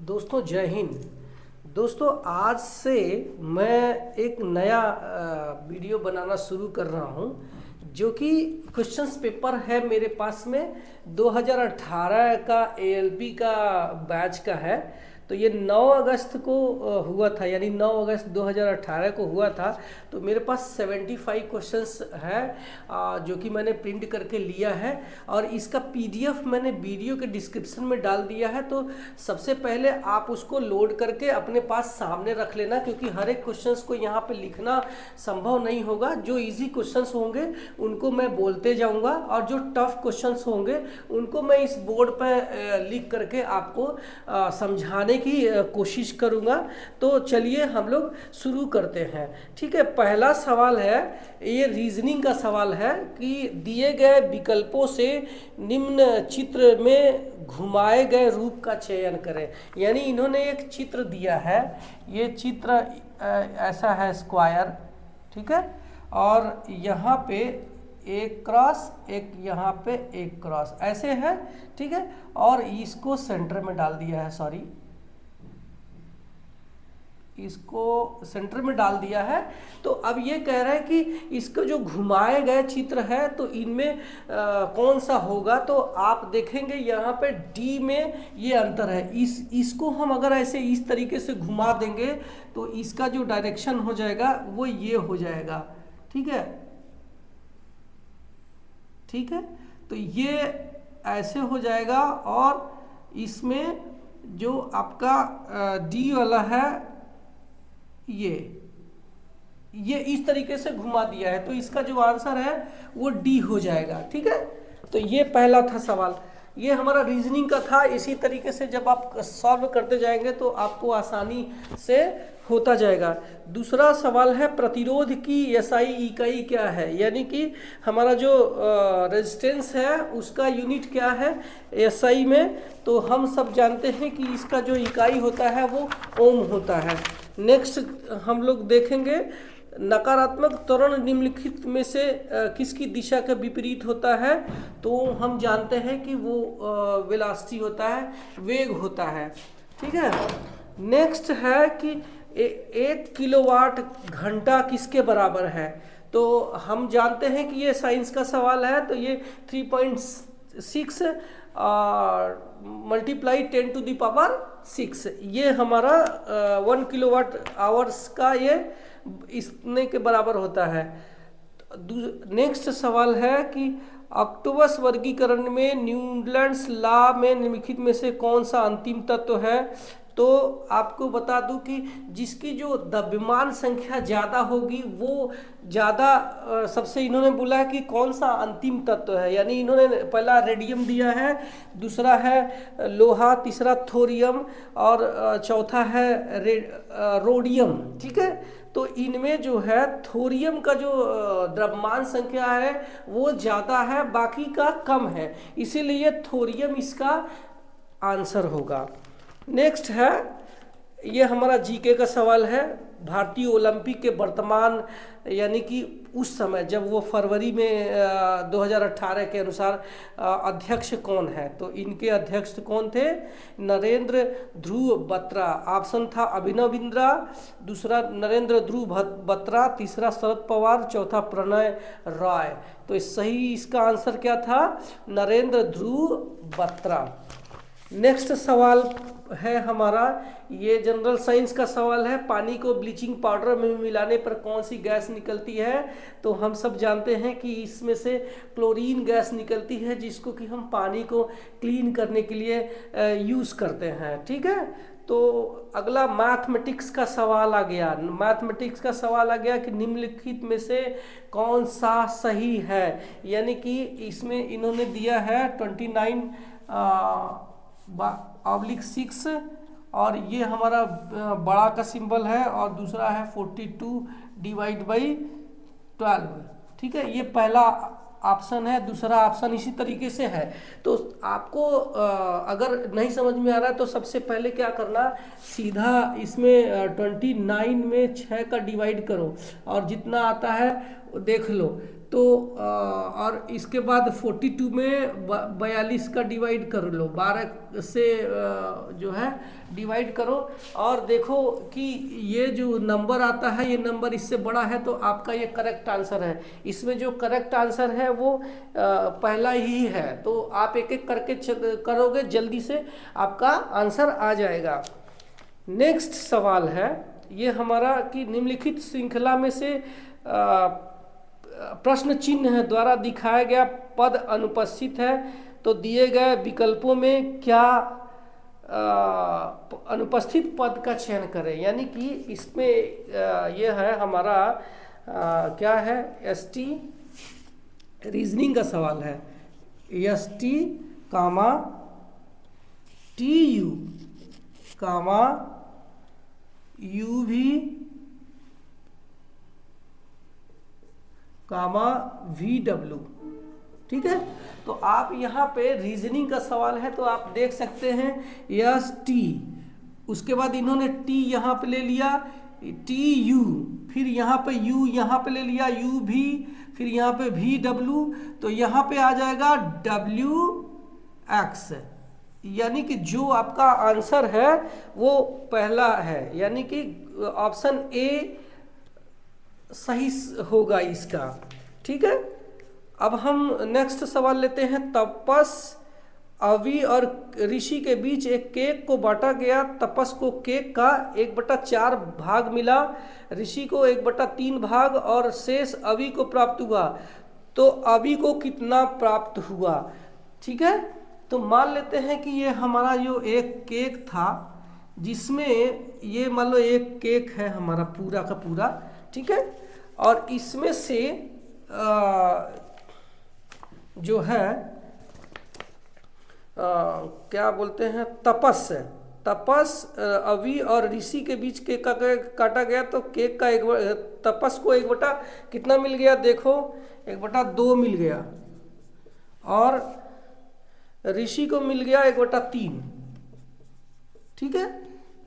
दोस्तों जय हिंद। दोस्तों आज से मैं एक नया वीडियो बनाना शुरू कर रहा हूं जो कि क्वेश्चंस पेपर है मेरे पास में 2018 का एएलपी का बैच का है। तो ये 9 अगस्त को हुआ था, यानी 9 अगस्त 2018 को हुआ था। तो मेरे पास 75 क्वेश्चंस है जो कि मैंने प्रिंट करके लिया है और इसका पीडीएफ मैंने वीडियो के डिस्क्रिप्शन में डाल दिया है। तो सबसे पहले आप उसको लोड करके अपने पास सामने रख लेना, क्योंकि हर एक क्वेश्चंस को यहाँ पे लिखना संभव नहीं होगा। जो इजी क्वेश्चंस होंगे उनको मैं बोलते जाऊँगा और जो टफ क्वेश्चंस होंगे उनको मैं इस बोर्ड पर लिख करके आपको समझाने की कोशिश करूंगा। तो चलिए हम लोग शुरू करते हैं। ठीक है, पहला सवाल है, ये रीजनिंग का सवाल है कि दिए गए विकल्पों से निम्न चित्र में घुमाए गए रूप का चयन करें। यानी इन्होंने एक चित्र दिया है, ये चित्र ऐसा है स्क्वायर, ठीक है, और यहाँ पे एक क्रॉस, एक यहाँ पे एक क्रॉस, ऐसे है, ठीक है, और इसको सेंटर में डाल दिया है, सॉरी इसको सेंटर में डाल दिया है। तो अब ये कह रहा है कि इसको जो घुमाए गए चित्र है तो इनमें कौन सा होगा। तो आप देखेंगे यहाँ पे डी में ये अंतर है। इसको हम अगर ऐसे इस तरीके से घुमा देंगे तो इसका जो डायरेक्शन हो जाएगा वो ये हो जाएगा, ठीक है, ठीक है। तो ये ऐसे हो जाएगा और इसमें जो आपका डी वाला है ये इस तरीके से घुमा दिया है, तो इसका जो आंसर है वो डी हो जाएगा, ठीक है। तो ये पहला था सवाल, ये हमारा रीजनिंग का था। इसी तरीके से जब आप सॉल्व करते जाएंगे तो आपको आसानी से होता जाएगा। दूसरा सवाल है, प्रतिरोध की एसआई इकाई क्या है। यानी कि हमारा जो रेजिस्टेंस है उसका यूनिट क्या है एसआई में। तो हम सब जानते हैं कि इसका जो इकाई होता है वो ओम होता है। नेक्स्ट हम लोग देखेंगे, नकारात्मक त्वरण निम्नलिखित में से किसकी दिशा के विपरीत होता है। तो हम जानते हैं कि वो वेलोसिटी होता है, वेग होता है, ठीक है। नेक्स्ट है कि 1 किलोवाट घंटा किसके बराबर है। तो हम जानते हैं कि ये साइंस का सवाल है, तो ये 3.6 मल्टीप्लाई 10⁶ ये हमारा 1 किलोवाट आवर्स का ये इसने के बराबर होता है। नेक्स्ट सवाल है कि ऑक्टोपस वर्गीकरण में न्यूलैंड्स लॉ में निम्नलिखित में से कौन सा अंतिम तत्व है। तो आपको बता दूं कि जिसकी जो द्रव्यमान संख्या ज़्यादा होगी वो ज़्यादा, सबसे इन्होंने बोला है कि कौन सा अंतिम तत्व है। यानी इन्होंने पहला रेडियम दिया है, दूसरा है लोहा, तीसरा थोरियम और चौथा है रोडियम, ठीक है। तो इनमें जो है थोरियम का जो द्रव्यमान संख्या है वो ज़्यादा है, बाकी का कम है, इसीलिए थोरियम इसका आंसर होगा। नेक्स्ट है, ये हमारा जीके का सवाल है, भारतीय ओलंपिक के वर्तमान यानी कि उस समय जब वो फरवरी में 2018 के अनुसार अध्यक्ष कौन है। तो इनके अध्यक्ष कौन थे, नरेंद्र ध्रुव बत्रा। ऑप्शन था अभिनव बिंद्रा, दूसरा नरेंद्र ध्रुव बत्रा, तीसरा शरद पवार, चौथा प्रणय रॉय। तो सही इसका आंसर क्या था, नरेंद्र ध्रुव बत्रा। नेक्स्ट सवाल है हमारा, ये जनरल साइंस का सवाल है, पानी को ब्लीचिंग पाउडर में मिलाने पर कौन सी गैस निकलती है। तो हम सब जानते हैं कि इसमें से क्लोरीन गैस निकलती है, जिसको कि हम पानी को क्लीन करने के लिए यूज़ करते हैं, ठीक है। तो अगला मैथमेटिक्स का सवाल आ गया। मैथमेटिक्स का सवाल आ गया कि निम्नलिखित में से कौन सा सही है। यानी कि इसमें इन्होंने दिया है 29/6 और ये हमारा बड़ा का सिंबल है, और दूसरा है 42/12, ठीक है। ये पहला ऑप्शन है, दूसरा ऑप्शन इसी तरीके से है। तो आपको अगर नहीं समझ में आ रहा है तो सबसे पहले क्या करना, सीधा इसमें 29 में 6 का डिवाइड करो और जितना आता है वो देख लो। तो और इसके बाद 42 में 42 का डिवाइड कर लो, 12 से जो है डिवाइड करो, और देखो कि ये जो नंबर आता है ये नंबर इससे बड़ा है, तो आपका ये करेक्ट आंसर है। इसमें जो करेक्ट आंसर है वो पहला ही है। तो आप एक एक करके करोगे, जल्दी से आपका आंसर आ जाएगा। नेक्स्ट सवाल है ये हमारा कि निम्नलिखित श्रृंखला में से प्रश्न चिन्ह द्वारा दिखाया गया पद अनुपस्थित है, तो दिए गए विकल्पों में क्या अनुपस्थित पद का चयन करें। यानी कि इसमें ये है हमारा क्या है, एसटी रीजनिंग का सवाल है। एसटी कामा टीयू कामा यूवी कामा वीडब्ल्यू, ठीक है। तो आप यहाँ पे रीजनिंग का सवाल है, तो आप देख सकते हैं यस टी, उसके बाद इन्होंने टी यहाँ पे ले लिया, टी यू, फिर यहाँ पे यू यहाँ पे ले लिया, यू भी, फिर यहाँ पे वी डब्ल्यू, तो यहाँ पे आ जाएगा डब्ल्यू एक्स। यानी कि जो आपका आंसर है वो पहला है, यानी कि ऑप्शन ए सही होगा इसका, ठीक है। अब हम नेक्स्ट सवाल लेते हैं। तपस, अवि और ऋषि के बीच एक केक को बांटा गया। तपस को केक का 1/4 भाग मिला, ऋषि को 1/3 भाग और शेष अवि को प्राप्त हुआ। तो अवि को कितना प्राप्त हुआ, ठीक है। तो मान लेते हैं कि ये हमारा जो एक केक था, जिसमें ये मान लो एक केक है हमारा पूरा का पूरा, ठीक है। और इसमें से जो है क्या बोलते हैं, तपस अवि और ऋषि के बीच केक काटा गया। तो केक का तपस को 1 कितना मिल गया, देखो 1/2 मिल गया, और ऋषि को मिल गया 1/3, ठीक है।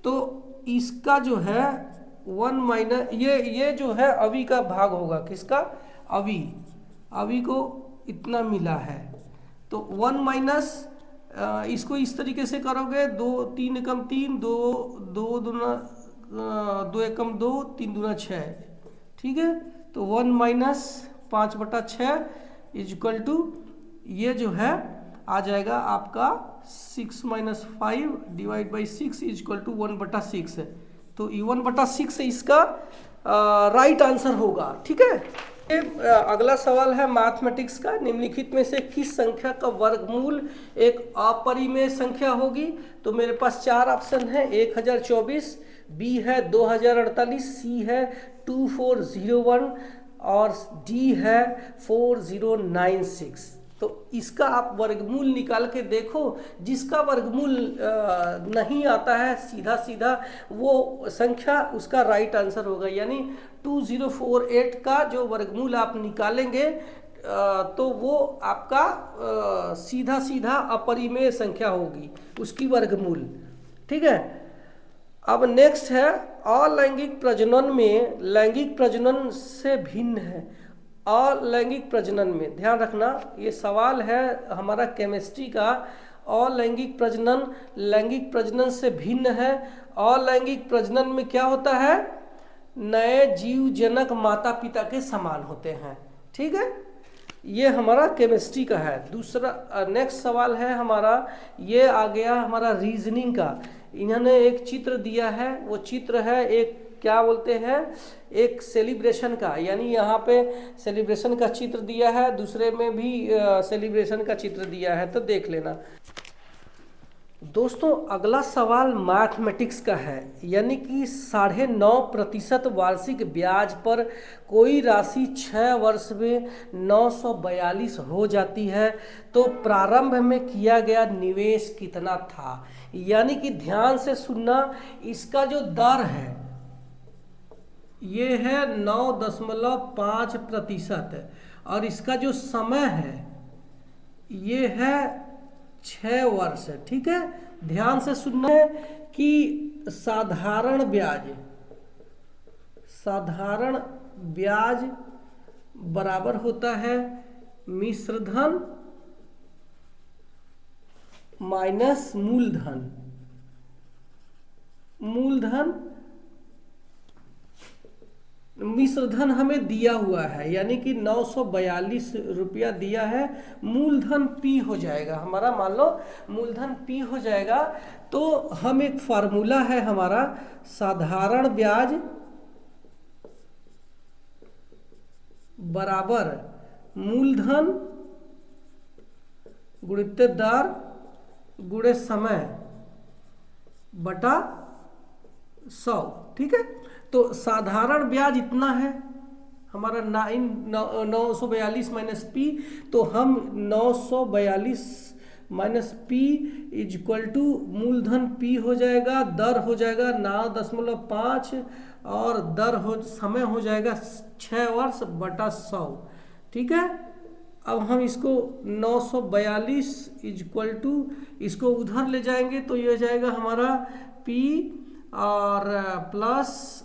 तो इसका जो है 1 माइनस ये जो है अवि का भाग होगा, किसका, अवि को इतना मिला है। तो 1 माइनस इसको इस तरीके से करोगे, 2 3 एकम 3, 2 दूना 2 एकम 2, 3 दूना 6, ठीक है। तो 1 माइनस 5/6 इज इक्वल टू ये जो है आ जाएगा आपका 6 minus 5 divide by 6 is equal to 1/6 है। तो 1/6 इसका राइट आंसर होगा, ठीक है। अगला सवाल है मैथमेटिक्स का। निम्नलिखित में से किस संख्या का वर्गमूल एक अपरिमेय संख्या होगी। तो मेरे पास 4 ऑप्शन है, 1024, बी है 2048, सी है 2401 और डी है 4096। तो इसका आप वर्गमूल निकाल के देखो, जिसका वर्गमूल नहीं आता है सीधा सीधा वो संख्या उसका राइट आंसर होगा। यानी 2048 का जो वर्गमूल आप निकालेंगे तो वो आपका सीधा सीधा अपरिमेय संख्या होगी, उसकी वर्गमूल, ठीक है। अब नेक्स्ट है अलैंगिक प्रजनन में लैंगिक प्रजनन से भिन्न है। अलैंगिक प्रजनन में ध्यान रखना, ये सवाल है हमारा केमिस्ट्री का। अलैंगिक प्रजनन लैंगिक प्रजनन से भिन्न है। अलैंगिक प्रजनन में क्या होता है, नए जीव जनक माता पिता के समान होते हैं, ठीक है। ये हमारा केमिस्ट्री का है। दूसरा नेक्स्ट सवाल है हमारा, ये आ गया हमारा रीजनिंग का। इन्होंने एक चित्र दिया है, वो चित्र है एक क्या बोलते हैं, एक सेलिब्रेशन का। यानी यहाँ पे सेलिब्रेशन का चित्र दिया है, दूसरे में भी सेलिब्रेशन का चित्र दिया है, तो देख लेना। दोस्तों अगला सवाल मैथमेटिक्स का है। यानी कि 9.5% वार्षिक ब्याज पर कोई राशि 6 वर्ष में 942 हो जाती है, तो प्रारंभ में किया गया निवेश कितना था। यानी कि ध्यान से सुनना, इसका जो दर है ये है 9.5% और इसका जो समय है ये है 6 वर्ष, ठीक है। ध्यान से सुनना है कि साधारण ब्याज बराबर होता है मिश्र धन माइनस मूलधन। मूलधन मिश्र धन हमें दिया हुआ है, यानी कि 942 रुपया दिया है। मूलधन P हो जाएगा हमारा, मान लो मूलधन P हो जाएगा। तो हम एक फार्मूला है हमारा, साधारण ब्याज बराबर मूलधन गुणित दर गुणे समय बटा 100। ठीक है, तो साधारण ब्याज इतना है हमारा 942 माइनस पी। तो हम 942 माइनस पी इक्वल टू मूलधन पी हो जाएगा, दर हो जाएगा 9.5 और दर हो समय हो जाएगा 6 वर्ष बटा 100। ठीक है, अब हम इसको 942 इक्वल टू इसको उधर ले जाएंगे तो ये हो जाएगा हमारा P और प्लस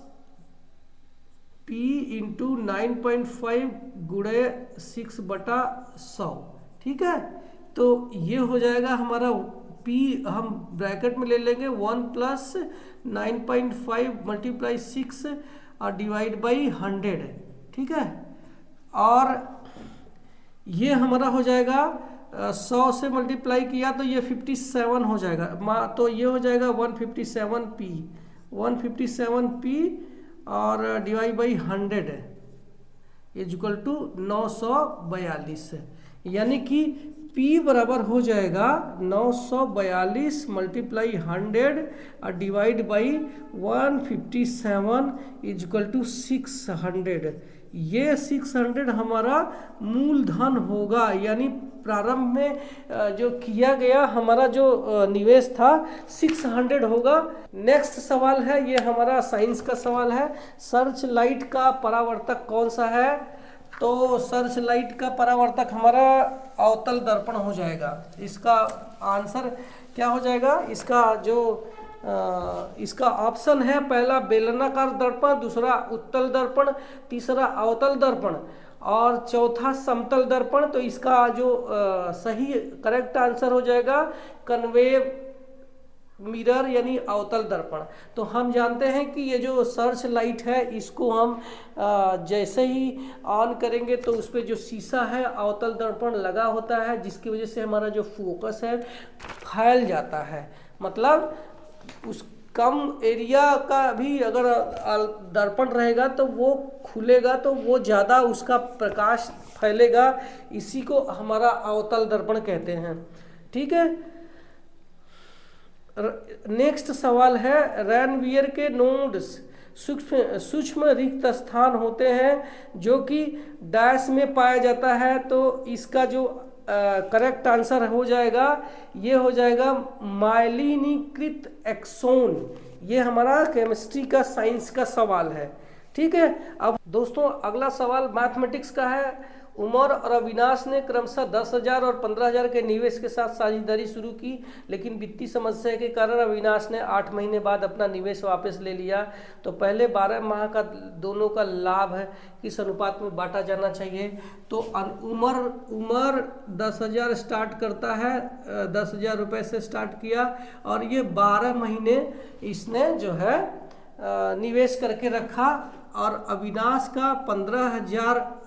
P इंटू 9.5 गुणे 6 बटा 100। ठीक है, तो ये हो जाएगा हमारा P, हम ब्रैकेट में ले लेंगे 1 प्लस 9.5 मल्टीप्लाई 6 और डिवाइड बाई 100। ठीक है, और ये हमारा हो जाएगा 100 से मल्टीप्लाई किया तो ये 57 हो जाएगा। तो ये हो जाएगा 157p और डिवाइड बाई 100 इक्वल टू 942, यानी कि P बराबर हो जाएगा 942 मल्टीप्लाई 100 और डिवाइड बाई 157 इक्वल टू 600। ये 600 हमारा मूलधन होगा, यानी प्रारंभ में जो किया गया हमारा जो निवेश था 600 होगा। नेक्स्ट सवाल है, ये हमारा साइंस का सवाल है, सर्च लाइट का परावर्तक कौन सा है? तो सर्च लाइट का परावर्तक हमारा अवतल दर्पण हो जाएगा। इसका आंसर क्या हो जाएगा? इसका ऑप्शन है, पहला बेलनाकार दर्पण, दूसरा उत्तल दर्पण, तीसरा अवतल दर्पण और चौथा समतल दर्पण। तो इसका जो सही करेक्ट आंसर हो जाएगा कन्वेव मिरर यानी अवतल दर्पण। तो हम जानते हैं कि ये जो सर्च लाइट है इसको हम जैसे ही ऑन करेंगे तो उस पर जो शीशा है अवतल दर्पण लगा होता है, जिसकी वजह से हमारा जो फोकस है फैल जाता है। मतलब उस कम एरिया का भी अगर दर्पण रहेगा तो वो खुलेगा तो वो ज़्यादा उसका प्रकाश फैलेगा। इसी को हमारा अवतल दर्पण कहते हैं। ठीक है, नेक्स्ट सवाल है, रैनवियर के नोड्स सूक्ष्म रिक्त स्थान होते हैं जो कि डैश में पाया जाता है। तो इसका जो करेक्ट आंसर हो जाएगा, ये हो जाएगा माइलिनीकृत एक्सोन। ये हमारा केमिस्ट्री का साइंस का सवाल है। ठीक है, अब दोस्तों अगला सवाल मैथमेटिक्स का है। उमर और अविनाश ने क्रमशः 10,000 और 15,000 के निवेश के साथ साझेदारी शुरू की, लेकिन वित्तीय समस्या के कारण अविनाश ने 8 महीने बाद अपना निवेश वापस ले लिया। तो पहले 12 माह का दोनों का लाभ है किस अनुपात में बांटा जाना चाहिए? तो उमर 10,000 स्टार्ट करता है, 10,000 रुपये से स्टार्ट किया और ये 12 महीने इसने जो है निवेश करके रखा, और अविनाश का 15,000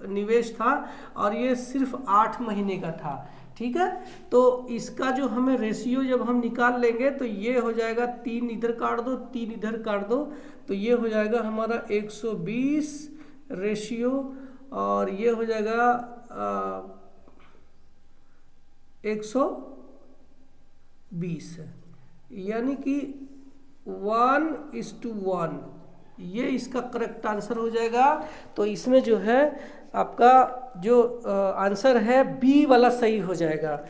निवेश था और ये सिर्फ 8 महीने का था। ठीक है, तो इसका जो हमें रेशियो जब हम निकाल लेंगे तो ये हो जाएगा 3 इधर काट दो, 3 इधर काट दो, तो ये हो जाएगा हमारा 120 रेशियो और ये हो जाएगा 120, यानी कि 1:1। ये इसका करेक्ट आंसर हो जाएगा। तो इसमें जो है आपका जो आंसर है बी वाला सही हो जाएगा।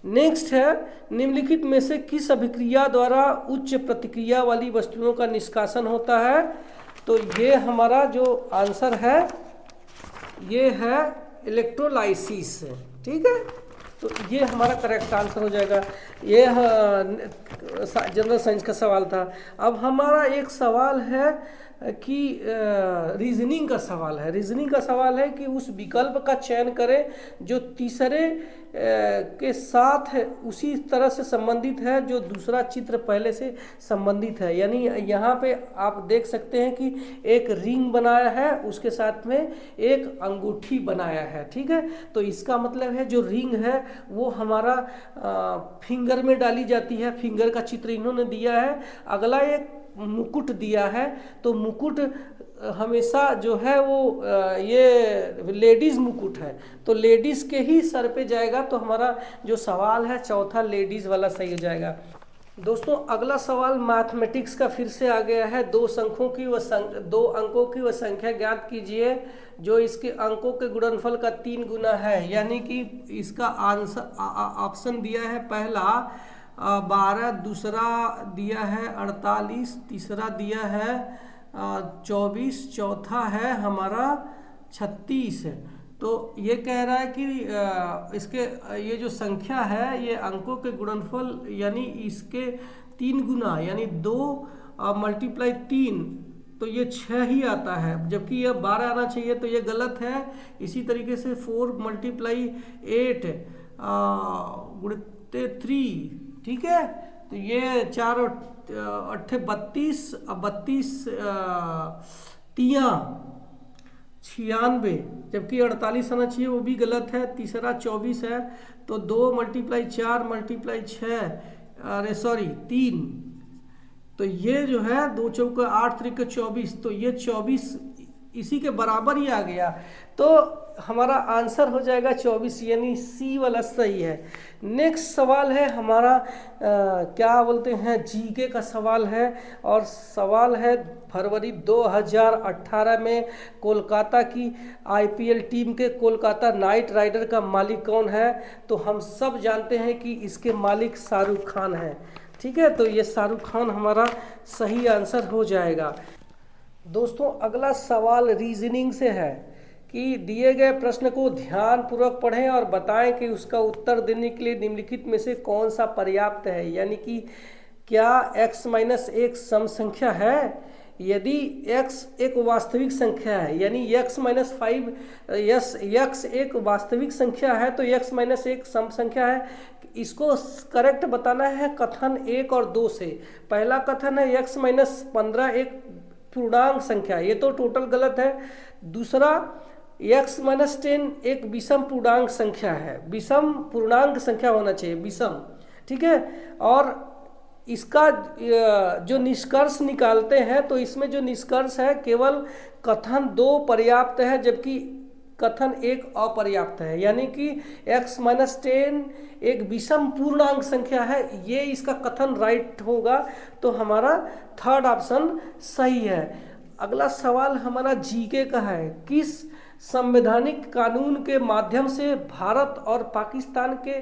नेक्स्ट है, निम्नलिखित में से किस अभिक्रिया द्वारा उच्च प्रतिक्रिया वाली वस्तुओं का निष्कासन होता है? तो ये हमारा जो आंसर है ये है इलेक्ट्रोलाइसिस। ठीक है, तो ये हमारा करेक्ट आंसर हो जाएगा। ये जनरल साइंस का सवाल था। अब हमारा एक सवाल है कि रीजनिंग का सवाल है। रीजनिंग का सवाल है कि उस विकल्प का चयन करें जो तीसरे के साथ उसी तरह से संबंधित है जो दूसरा चित्र पहले से संबंधित है। यानी यहाँ पे आप देख सकते हैं कि एक रिंग बनाया है, उसके साथ में एक अंगूठी बनाया है। ठीक है, तो इसका मतलब है जो रिंग है वो हमारा फिंगर में डाली जाती है, फिंगर का चित्र इन्होंने दिया है। अगला एक मुकुट दिया है, तो मुकुट हमेशा जो है वो ये लेडीज़ मुकुट है, तो लेडीज़ के ही सर पे जाएगा। तो हमारा जो सवाल है चौथा लेडीज़ वाला सही हो जाएगा। दोस्तों अगला सवाल मैथमेटिक्स का फिर से आ गया है। दो अंकों की वह संख्या ज्ञात कीजिए जो इसके अंकों के गुणनफल का 3 गुना है। यानी कि इसका आंसर ऑप्शन दिया है पहला 12, दूसरा दिया है 48, तीसरा दिया है 24, चौथा है हमारा 36। तो ये कह रहा है कि इसके ये जो संख्या है ये अंकों के गुणनफल यानी इसके 3 गुना यानी 2 मल्टीप्लाई 3, तो ये 6 ही आता है, जबकि ये 12 आना चाहिए, तो ये गलत है। इसी तरीके से 4 मल्टीप्लाई 8 गुणित 3, ठीक है, तो ये 4 8 32, 32 तियाँ 96, जबकि 48 आना चाहिए, वो भी गलत है। तीसरा 24 है, तो 2 मल्टीप्लाई 4 मल्टीप्लाई 6 अरे सॉरी 3, तो ये जो है 2 चौका 8 त्रिक 24, तो ये 24 इसी के बराबर ही आ गया। तो हमारा आंसर हो जाएगा 24, यानी सी वाला सही है। नेक्स्ट सवाल है हमारा क्या बोलते हैं जीके का सवाल है, और सवाल है फरवरी 2018 में कोलकाता की आईपीएल टीम के कोलकाता नाइट राइडर का मालिक कौन है। तो हम सब जानते हैं कि इसके मालिक शाहरुख खान है। ठीक है, तो ये शाहरुख खान हमारा सही आंसर हो जाएगा। दोस्तों अगला सवाल रीजनिंग से है कि दिए गए प्रश्न को ध्यानपूर्वक पढ़ें और बताएं कि उसका उत्तर देने के लिए निम्नलिखित में से कौन सा पर्याप्त है। यानी कि क्या x माइनस एक सम संख्या है। यदि x एक वास्तविक संख्या है, यानी x माइनस 5 x एक वास्तविक संख्या है, तो x माइनस एक सम संख्या है। इसको करेक्ट बताना है कथन 1 और 2 से। पहला कथन है x माइनस 15 एक पूर्णांक संख्या, ये तो टोटल गलत है। दूसरा x माइनस 10 एक विषम पूर्णांक संख्या है, विषम पूर्णांक संख्या होना चाहिए, विषम। ठीक है, और इसका जो निष्कर्ष निकालते हैं तो इसमें जो निष्कर्ष है केवल कथन 2 पर्याप्त है, जबकि कथन 1 अपर्याप्त है। यानी कि x माइनस 10 एक विषम पूर्णांक संख्या है, ये इसका कथन राइट होगा। तो हमारा थर्ड ऑप्शन सही है। अगला सवाल हमारा जीके का है। किस संवैधानिक कानून के माध्यम से भारत और पाकिस्तान के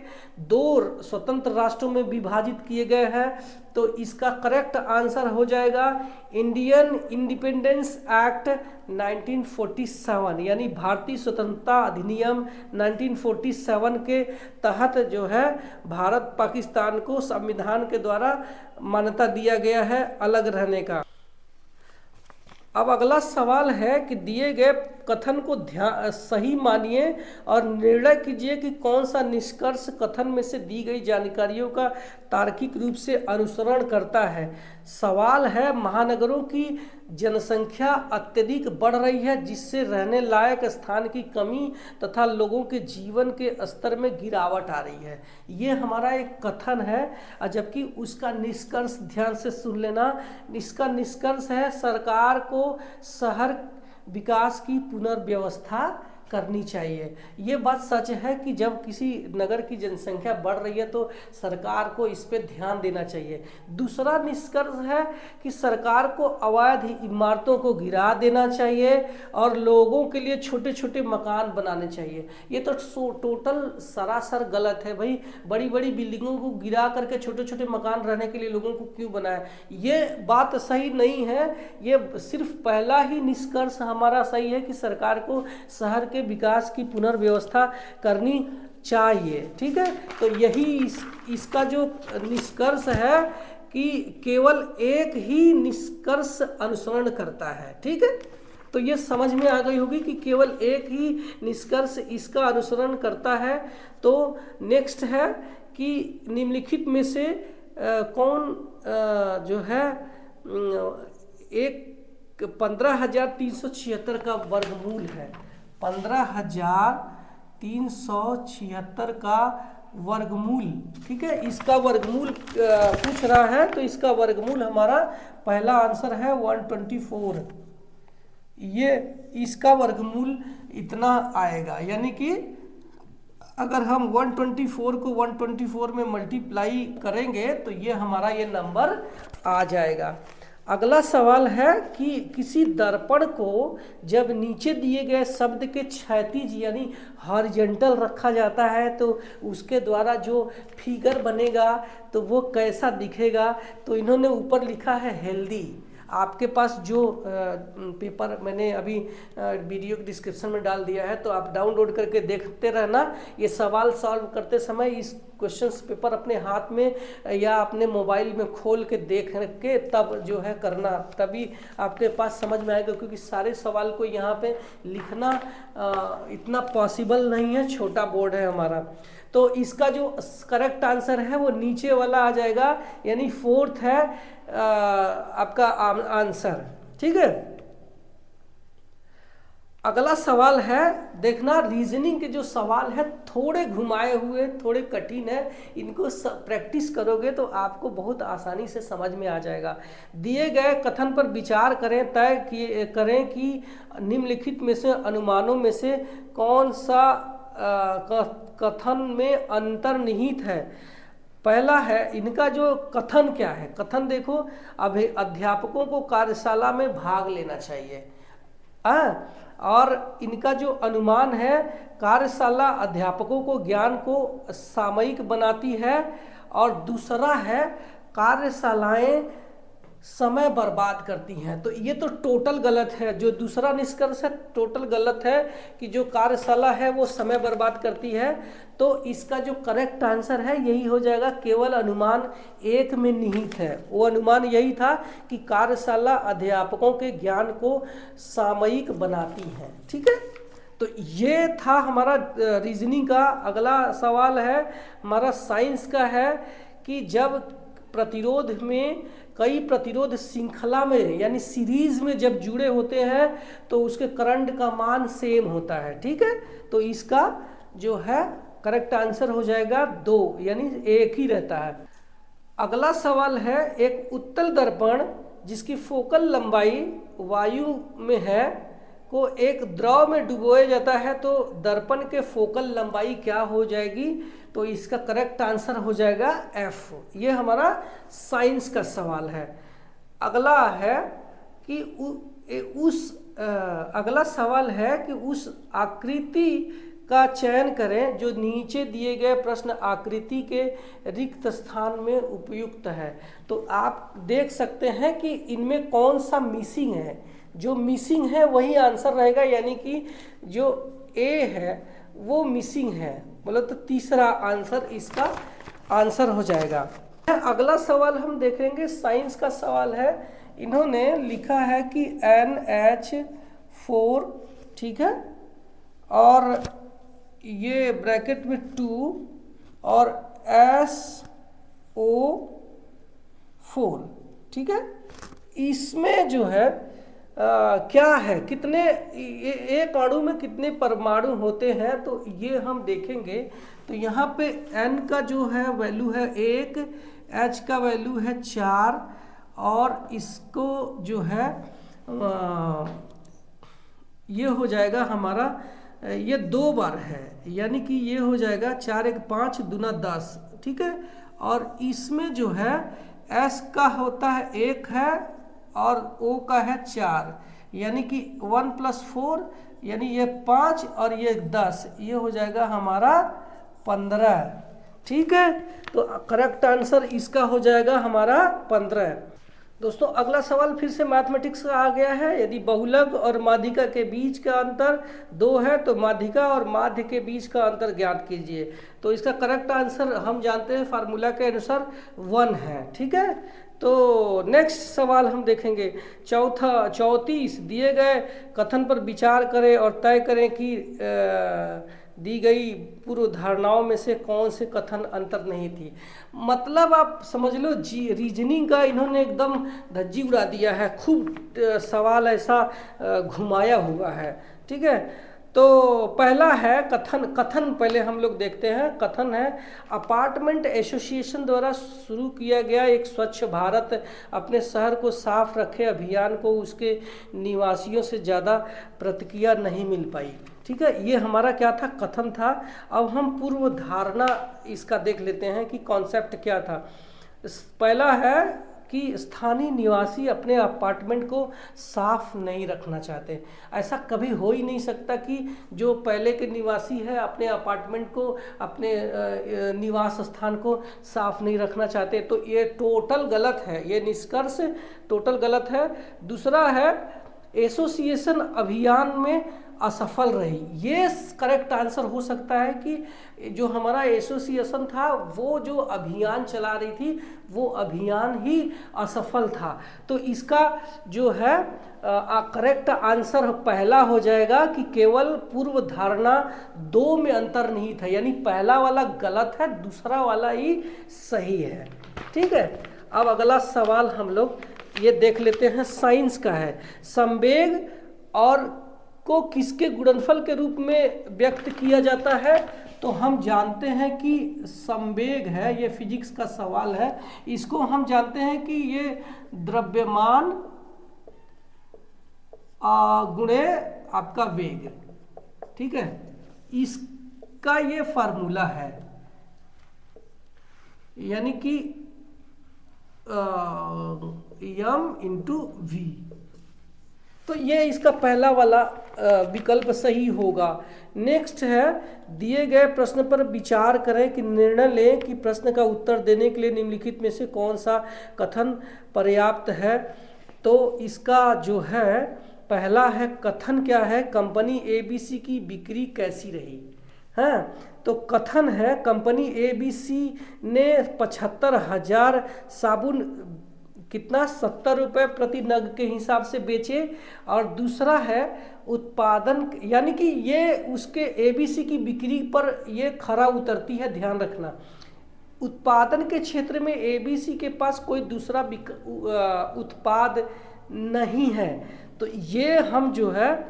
2 स्वतंत्र राष्ट्रों में विभाजित किए गए हैं। तो इसका करेक्ट आंसर हो जाएगा इंडियन इंडिपेंडेंस एक्ट 1947, यानी भारतीय स्वतंत्रता अधिनियम 1947 के तहत जो है भारत पाकिस्तान को संविधान के द्वारा मान्यता दिया गया है अलग रहने का। अब अगला सवाल है कि दिए गए कथन को सही मानिए और निर्णय कीजिए कि कौन सा निष्कर्ष कथन में से दी गई जानकारियों का तार्किक रूप से अनुसरण करता है। सवाल है महानगरों की जनसंख्या अत्यधिक बढ़ रही है जिससे रहने लायक स्थान की कमी तथा लोगों के जीवन के स्तर में गिरावट आ रही है। ये हमारा एक कथन है, जबकि उसका निष्कर्ष ध्यान से सुन लेना। इसका निष्कर्ष है सरकार को शहर विकास की पुनर्व्यवस्था करनी चाहिए। ये बात सच है कि जब किसी नगर की जनसंख्या बढ़ रही है तो सरकार को इस पे ध्यान देना चाहिए। दूसरा निष्कर्ष है कि सरकार को अवैध इमारतों को गिरा देना चाहिए और लोगों के लिए छोटे छोटे मकान बनाने चाहिए। ये तो टोटल सरासर गलत है भाई। बड़ी बड़ी बिल्डिंगों को गिरा करके छोटे छोटे मकान रहने के लिए लोगों को क्यों बनाए, ये बात सही नहीं है। ये सिर्फ पहला ही निष्कर्ष हमारा सही है कि सरकार को शहर के विकास की पुनर्व्यवस्था करनी चाहिए। ठीक है, तो यही इसका जो निष्कर्ष है कि केवल एक ही निष्कर्ष अनुसरण करता है। ठीक है, तो ये समझ में आ गई होगी कि केवल एक ही निष्कर्ष इसका अनुसरण करता है। तो नेक्स्ट है कि निम्नलिखित में से कौन जो है एक 15,376 का वर्गमूल है। 15,376 का वर्गमूल, ठीक है, इसका वर्गमूल पूछ रहा है। तो इसका वर्गमूल हमारा पहला आंसर है 124। ये इसका वर्गमूल इतना आएगा, यानी कि अगर हम 124 को 124 में मल्टीप्लाई करेंगे तो ये हमारा ये नंबर आ जाएगा। अगला सवाल है कि किसी दर्पण को जब नीचे दिए गए शब्द के क्षैतिज यानी हॉरिजॉन्टल रखा जाता है तो उसके द्वारा जो फिगर बनेगा तो वो कैसा दिखेगा। तो इन्होंने ऊपर लिखा है हेल्दी। आपके पास जो पेपर मैंने अभी वीडियो के डिस्क्रिप्शन में डाल दिया है, तो आप डाउनलोड करके देखते रहना। ये सवाल सॉल्व करते समय इस क्वेश्चंस पेपर अपने हाथ में या अपने मोबाइल में खोल के देख के तब जो है करना, तभी आपके पास समझ में आएगा। क्योंकि सारे सवाल को यहाँ पे लिखना इतना पॉसिबल नहीं है, छोटा बोर्ड है हमारा। तो इसका जो करेक्ट आंसर है वो नीचे वाला आ जाएगा, यानी 4th है आपका आंसर। ठीक है, अगला सवाल है, देखना रीजनिंग के जो सवाल है थोड़े घुमाए हुए, थोड़े कठिन है। इनको प्रैक्टिस करोगे तो आपको बहुत आसानी से समझ में आ जाएगा। दिए गए कथन पर विचार करें, तय करें कि निम्नलिखित में से अनुमानों में से कौन सा कथन में अंतर्निहित है। पहला है, इनका जो कथन क्या है। कथन देखो, अभी अध्यापकों को कार्यशाला में भाग लेना चाहिए। और इनका जो अनुमान है, कार्यशाला अध्यापकों को ज्ञान को सामयिक बनाती है। और दूसरा है, कार्यशालाएं समय बर्बाद करती हैं। तो ये तो टोटल गलत है। जो दूसरा निष्कर्ष है टोटल गलत है कि जो कार्यशाला है वो समय बर्बाद करती है। तो इसका जो करेक्ट आंसर है यही हो जाएगा, केवल अनुमान 1 में निहित है। वो अनुमान यही था कि कार्यशाला अध्यापकों के ज्ञान को सामयिक बनाती है। ठीक है, तो ये था हमारा रीजनिंग का। अगला सवाल है हमारा साइंस का है कि जब प्रतिरोध में कई प्रतिरोध श्रृंखला में यानी सीरीज में जब जुड़े होते हैं तो उसके करंट का मान सेम होता है। ठीक है, तो इसका जो है करेक्ट आंसर हो जाएगा 2, यानी 1 ही रहता है। अगला सवाल है, एक उत्तल दर्पण जिसकी फोकल लंबाई वायु में है को एक द्रव में डुबोया जाता है तो दर्पण के फोकल लंबाई क्या हो जाएगी। तो इसका करेक्ट आंसर हो जाएगा F। ये हमारा साइंस का सवाल है। अगला है कि अगला सवाल है कि उस आकृति का चयन करें जो नीचे दिए गए प्रश्न आकृति के रिक्त स्थान में उपयुक्त है। तो आप देख सकते हैं कि इनमें कौन सा मिसिंग है। जो मिसिंग है वही आंसर रहेगा, यानी कि जो A है वो मिसिंग है, मतलब तो तीसरा आंसर इसका आंसर हो जाएगा। अगला सवाल हम देखेंगे, साइंस का सवाल है। इन्होंने लिखा है कि NH4, ठीक है, और ये ब्रैकेट में 2 और SO4, ठीक है। इसमें जो है क्या है, कितने एक अणु में कितने परमाणु होते हैं, तो ये हम देखेंगे। तो यहाँ पे N का जो है वैल्यू है 1, H का वैल्यू है 4 और इसको जो है ये हो जाएगा हमारा, ये 2 बार है, यानी कि ये हो जाएगा 4 1 5 दूना 10, ठीक है। और इसमें जो है S का होता है 1 है और O का है 4, यानी कि 1 + 4 यानी ये 5 और ये 10, ये हो जाएगा हमारा 15, ठीक है। तो करेक्ट आंसर इसका हो जाएगा हमारा 15। दोस्तों अगला सवाल फिर से मैथमेटिक्स का आ गया है। यदि बहुलक और माध्यिका के बीच का अंतर 2 है तो माध्यिका और माध्य के बीच का अंतर ज्ञात कीजिए। तो इसका करेक्ट आंसर हम जानते हैं फार्मूला के अनुसार 1 है, ठीक है। तो नेक्स्ट सवाल हम देखेंगे 34 दिए गए कथन पर विचार करें और तय करें कि दी गई पूर्व धारणाओं में से कौन से कथन अंतर्निहित थी। मतलब आप समझ लो रीजनिंग का इन्होंने एकदम धज्जी उड़ा दिया है, खूब सवाल ऐसा घुमाया हुआ है। ठीक है, तो पहला है कथन पहले हम लोग देखते हैं। कथन है अपार्टमेंट एसोसिएशन द्वारा शुरू किया गया एक स्वच्छ भारत अपने शहर को साफ रखे अभियान को उसके निवासियों से ज़्यादा प्रतिक्रिया नहीं मिल पाई। ठीक है, ये हमारा क्या था, कथन था। अब हम पूर्व धारणा इसका देख लेते हैं कि कॉन्सेप्ट क्या था। पहला है कि स्थानीय निवासी अपने अपार्टमेंट को साफ नहीं रखना चाहते। ऐसा कभी हो ही नहीं सकता कि जो पहले के निवासी है अपने अपार्टमेंट को, अपने निवास स्थान को साफ नहीं रखना चाहते। तो ये टोटल गलत है, ये निष्कर्ष टोटल गलत है। दूसरा है एसोसिएशन अभियान में असफल रही। ये करेक्ट आंसर हो सकता है कि जो हमारा एसोसिएशन था वो जो अभियान चला रही थी वो अभियान ही असफल था। तो इसका जो है करेक्ट आंसर पहला हो जाएगा कि केवल पूर्व धारणा 2 में अंतर्निहित है, यानी पहला वाला गलत है, दूसरा वाला ही सही है। ठीक है, अब अगला सवाल हम लोग ये देख लेते हैं, साइंस का है। संवेग और को किसके गुणनफल के रूप में व्यक्त किया जाता है? तो हम जानते हैं कि संवेग है, ये फिजिक्स का सवाल है, इसको हम जानते हैं कि ये द्रव्यमान गुणे आपका वेग। ठीक है, इसका ये फार्मूला है, यानी कि m इंटू वी। तो ये इसका पहला वाला विकल्प सही होगा। नेक्स्ट है दिए गए प्रश्न पर विचार करें कि निर्णय लें कि प्रश्न का उत्तर देने के लिए निम्नलिखित में से कौन सा कथन पर्याप्त है। तो इसका जो है पहला है कथन क्या है, कंपनी ABC की बिक्री कैसी रही है। तो कथन है कंपनी ABC ने 75,000 साबुन कितना 70 रुपये प्रति नग के हिसाब से बेचे। और दूसरा है उत्पादन, यानी कि ये उसके ABC की बिक्री पर ये खरा उतरती है, ध्यान रखना। उत्पादन के क्षेत्र में ABC के पास कोई दूसरा उत्पाद नहीं है। तो ये हम जो है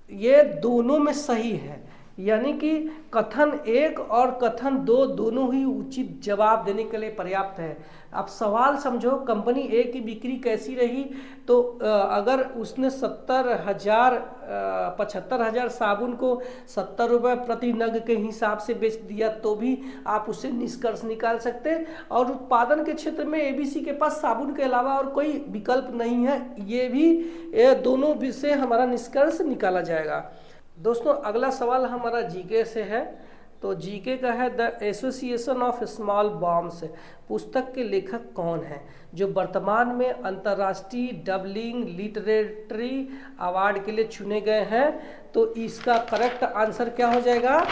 ये दोनों में सही है, यानी कि कथन 1 और कथन 2 दोनों ही उचित जवाब देने के लिए पर्याप्त है। अब सवाल समझो, कंपनी ए की बिक्री कैसी रही। तो अगर उसने 75,000 साबुन को 70 रुपये प्रति नग के हिसाब से बेच दिया तो भी आप उससे निष्कर्ष निकाल सकते। और उत्पादन के क्षेत्र में ABC के पास साबुन के अलावा और कोई विकल्प नहीं है, ये भी दोनों से हमारा निष्कर्ष निकाला जाएगा। दोस्तों अगला सवाल हमारा जीके से है। तो जीके का है the association of small bombs पुस्तक के लेखक कौन हैं, जो वर्तमान में अंतर्राष्ट्रीय डबलिंग लिटरेरी अवार्ड के लिए चुने गए हैं। तो इसका करेक्ट आंसर क्या हो जाएगा,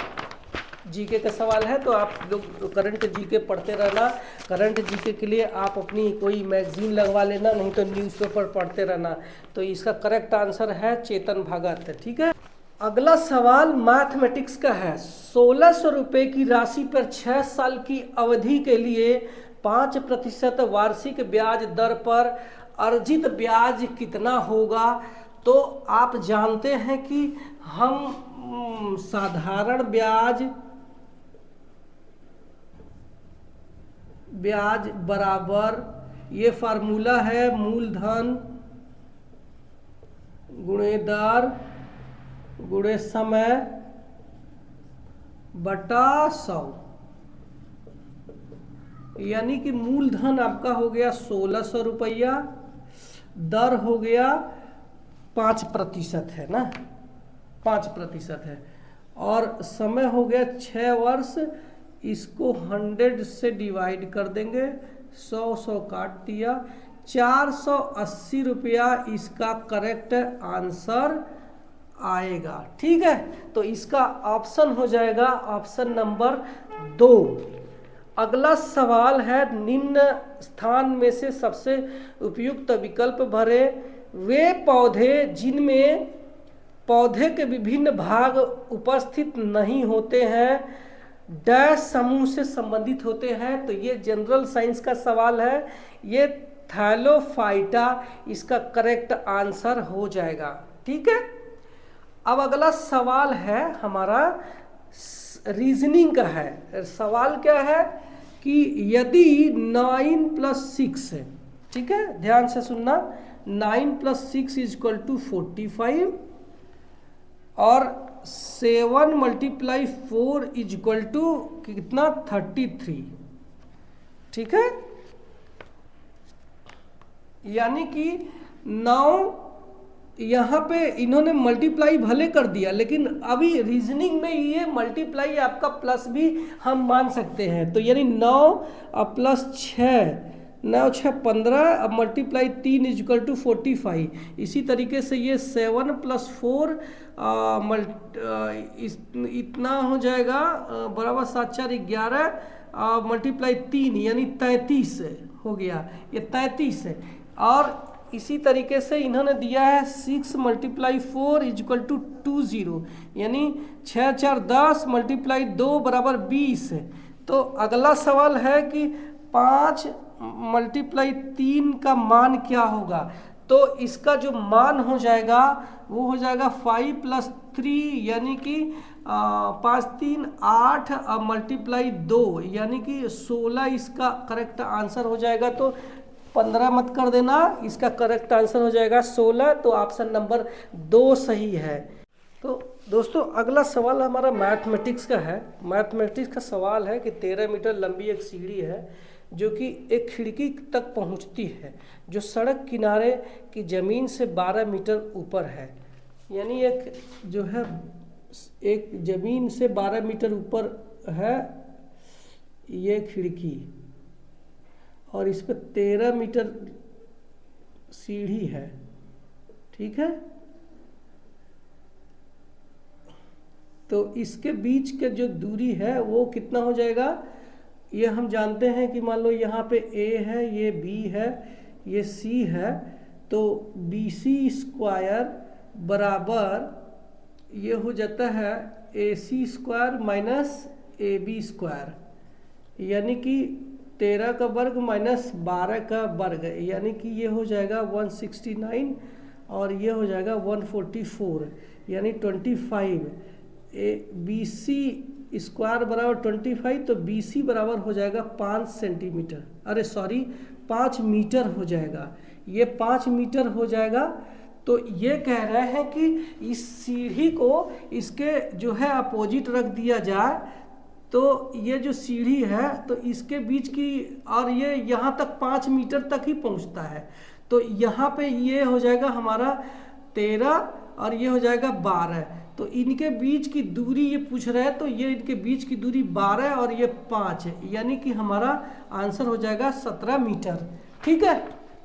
जीके का सवाल है। तो आप लोग करंट जीके पढ़ते रहना। करंट जीके के लिए आप अपनी कोई मैगजीन लगवा लेना, नहीं तो न्यूज़पेपर पढ़ते रहना। तो इसका करेक्ट आंसर है चेतन भगत। ठीक है, अगला सवाल मैथमेटिक्स का है। 1600 रुपये की राशि पर 6 साल की अवधि के लिए 5% वार्षिक ब्याज दर पर अर्जित ब्याज कितना होगा। तो आप जानते हैं कि हम साधारण ब्याज बराबर, ये फार्मूला है मूलधन गुणे दर गुणे समय बटा 100, यानी कि मूलधन आपका हो गया 1600 रुपया, दर हो गया 5% है ना, 5% है, और समय हो गया 6 वर्ष। इसको 100 से डिवाइड कर देंगे, 100 काट दिया, 480 रुपया इसका करेक्ट आंसर आएगा। ठीक है, तो इसका ऑप्शन हो जाएगा ऑप्शन नंबर 2। अगला सवाल है, निम्न स्थान में से सबसे उपयुक्त विकल्प भरे। वे पौधे जिनमें पौधे के विभिन्न भाग उपस्थित नहीं होते हैं डैश समूह से संबंधित होते हैं। तो ये जनरल साइंस का सवाल है, ये थैलोफाइटा इसका करेक्ट आंसर हो जाएगा। ठीक है, अब अगला सवाल है हमारा रीजनिंग का है। सवाल क्या है कि यदि 9 + 6 है, ठीक है ध्यान से सुनना, 9 + 6 = 45 और 7 × 4 = कितना 33। ठीक है, यानी कि 9 यहाँ पे इन्होंने मल्टीप्लाई भले कर दिया, लेकिन अभी रीजनिंग में ये मल्टीप्लाई आपका प्लस भी हम मान सकते हैं। तो यानी 9 + 6, 9 × 6 15, अब मल्टीप्लाई 3 = 45। इसी तरीके से ये 7 + 4 इतना हो जाएगा बराबर 7 × 4 = 11, मल्टीप्लाई 3 यानी 33 हो गया, ये 33 है। और इसी तरीके से इन्होंने दिया है 6 × 4 = 20, यानी 6 × 4 10, मल्टीप्लाई 2 = 20 है। तो अगला सवाल है कि 5 × 3 का मान क्या होगा। तो इसका जो मान हो जाएगा वो हो जाएगा 5 + 3 यानी कि 5 × 3 = 8, मल्टीप्लाई 2 यानी कि 16 इसका करेक्ट आंसर हो जाएगा। तो 15 मत कर देना, इसका करेक्ट आंसर हो जाएगा 16। तो ऑप्शन नंबर 2 सही है। तो दोस्तों अगला सवाल हमारा मैथमेटिक्स का है। मैथमेटिक्स का सवाल है कि 13 मीटर लंबी एक सीढ़ी है जो कि एक खिड़की तक पहुंचती है, जो सड़क किनारे की ज़मीन से 12 मीटर ऊपर है। यानी एक जो है एक ज़मीन से 12 मीटर ऊपर है ये खिड़की, और इस पर 13 मीटर सीढ़ी है। ठीक है, तो इसके बीच के जो दूरी है वो कितना हो जाएगा, ये हम जानते हैं कि मान लो यहाँ पे A है, ये B है, ये C है, तो BC² बराबर ये हो जाता है AC² - AB², यानी कि 13 का वर्ग माइनस 12 का वर्ग, यानी कि ये हो जाएगा 169 और ये हो जाएगा 144, यानी 25। BC² बराबर 25, तो BC बराबर हो जाएगा 5 सेंटीमीटर, अरे सॉरी 5 मीटर हो जाएगा, ये 5 मीटर हो जाएगा। तो ये कह रहे हैं कि इस सीढ़ी को इसके जो है अपोजिट रख दिया जाए, तो ये जो सीढ़ी है तो इसके बीच की, और ये यहाँ तक 5 मीटर तक ही पहुँचता है। तो यहाँ पे ये हो जाएगा हमारा 13 और ये हो जाएगा 12। तो इनके बीच की दूरी ये पूछ रहा है, तो ये इनके बीच की दूरी 12 और ये 5 है, यानी कि हमारा आंसर हो जाएगा 17 मीटर। ठीक है,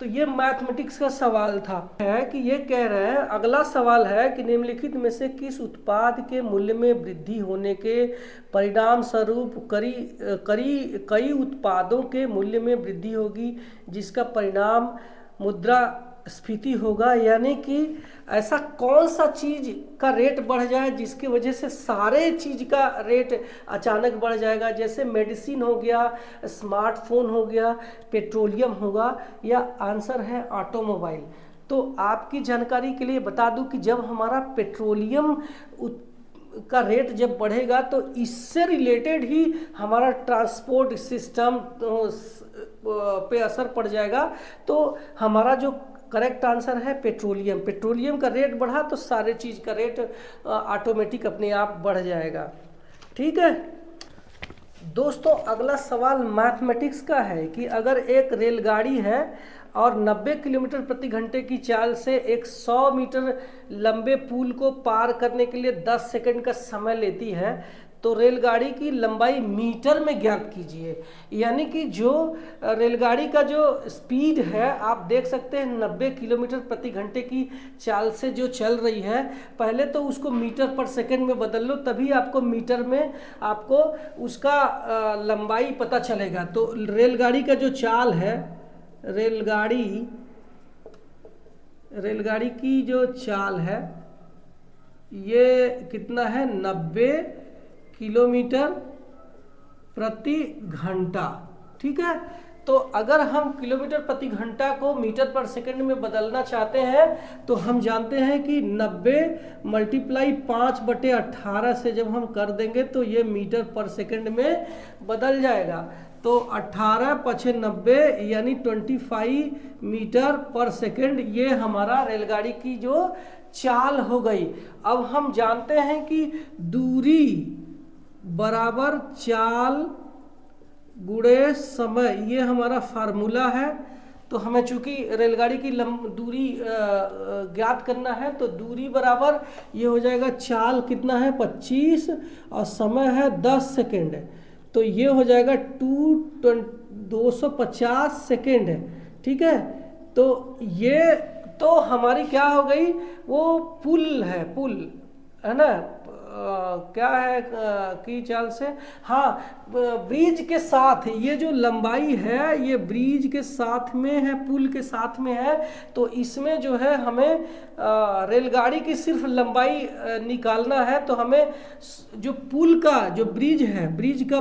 तो ये मैथमेटिक्स का सवाल था। है कि ये कह रहे हैं, अगला सवाल है कि निम्नलिखित में से किस उत्पाद के मूल्य में वृद्धि होने के परिणाम स्वरूप कई उत्पादों के मूल्य में वृद्धि होगी, जिसका परिणाम मुद्रास्फीति होगा। यानी कि ऐसा कौन सा चीज़ का रेट बढ़ जाए जिसकी वजह से सारे चीज़ का रेट अचानक बढ़ जाएगा, जैसे मेडिसिन हो गया, स्मार्टफोन हो गया, पेट्रोलियम होगा, या आंसर है ऑटोमोबाइल। तो आपकी जानकारी के लिए बता दूं कि जब हमारा पेट्रोलियम का रेट जब बढ़ेगा तो इससे रिलेटेड ही हमारा ट्रांसपोर्ट सिस्टम पे असर पड़ जाएगा। तो हमारा जो करेक्ट आंसर है पेट्रोलियम। पेट्रोलियम का रेट बढ़ा तो सारे चीज़ का रेट ऑटोमेटिक अपने आप बढ़ जाएगा। ठीक है दोस्तों, अगला सवाल मैथमेटिक्स का है कि अगर एक रेलगाड़ी है और 90 किलोमीटर प्रति घंटे की चाल से एक 100 मीटर लंबे पुल को पार करने के लिए 10 सेकंड का समय लेती है, तो रेलगाड़ी की लंबाई मीटर में ज्ञात कीजिए। यानी कि जो रेलगाड़ी का जो स्पीड है आप देख सकते हैं 90 किलोमीटर प्रति घंटे की चाल से जो चल रही है, पहले तो उसको मीटर पर सेकंड में बदल लो, तभी आपको मीटर में आपको उसका लंबाई पता चलेगा। तो रेलगाड़ी का जो चाल है, रेलगाड़ी की जो चाल है ये कितना है, 90 किलोमीटर प्रति घंटा। ठीक है, तो अगर हम किलोमीटर प्रति घंटा को मीटर पर सेकंड में बदलना चाहते हैं तो हम जानते हैं कि 90 मल्टीप्लाई 5/18 से जब हम कर देंगे तो ये मीटर पर सेकंड में बदल जाएगा। तो 18 × 90 यानी 25 मीटर पर सेकंड, ये हमारा रेलगाड़ी की जो चाल हो गई। अब हम जानते हैं कि दूरी बराबर चाल गुणे समय, ये हमारा फार्मूला है। तो हमें चूंकि रेलगाड़ी की दूरी ज्ञात करना है, तो दूरी बराबर ये हो जाएगा, चाल कितना है 25 और समय है 10 सेकेंड, तो ये हो जाएगा 250 सेकेंड। ठीक है, तो ये तो हमारी क्या हो गई, वो पुल है ना, क्या है की चाल से, हाँ ब्रिज के साथ ये जो लंबाई है ये ब्रिज के साथ में है, पुल के साथ में है। तो इसमें जो है हमें रेलगाड़ी की सिर्फ लंबाई निकालना है, तो हमें जो पुल का जो ब्रिज है, ब्रिज का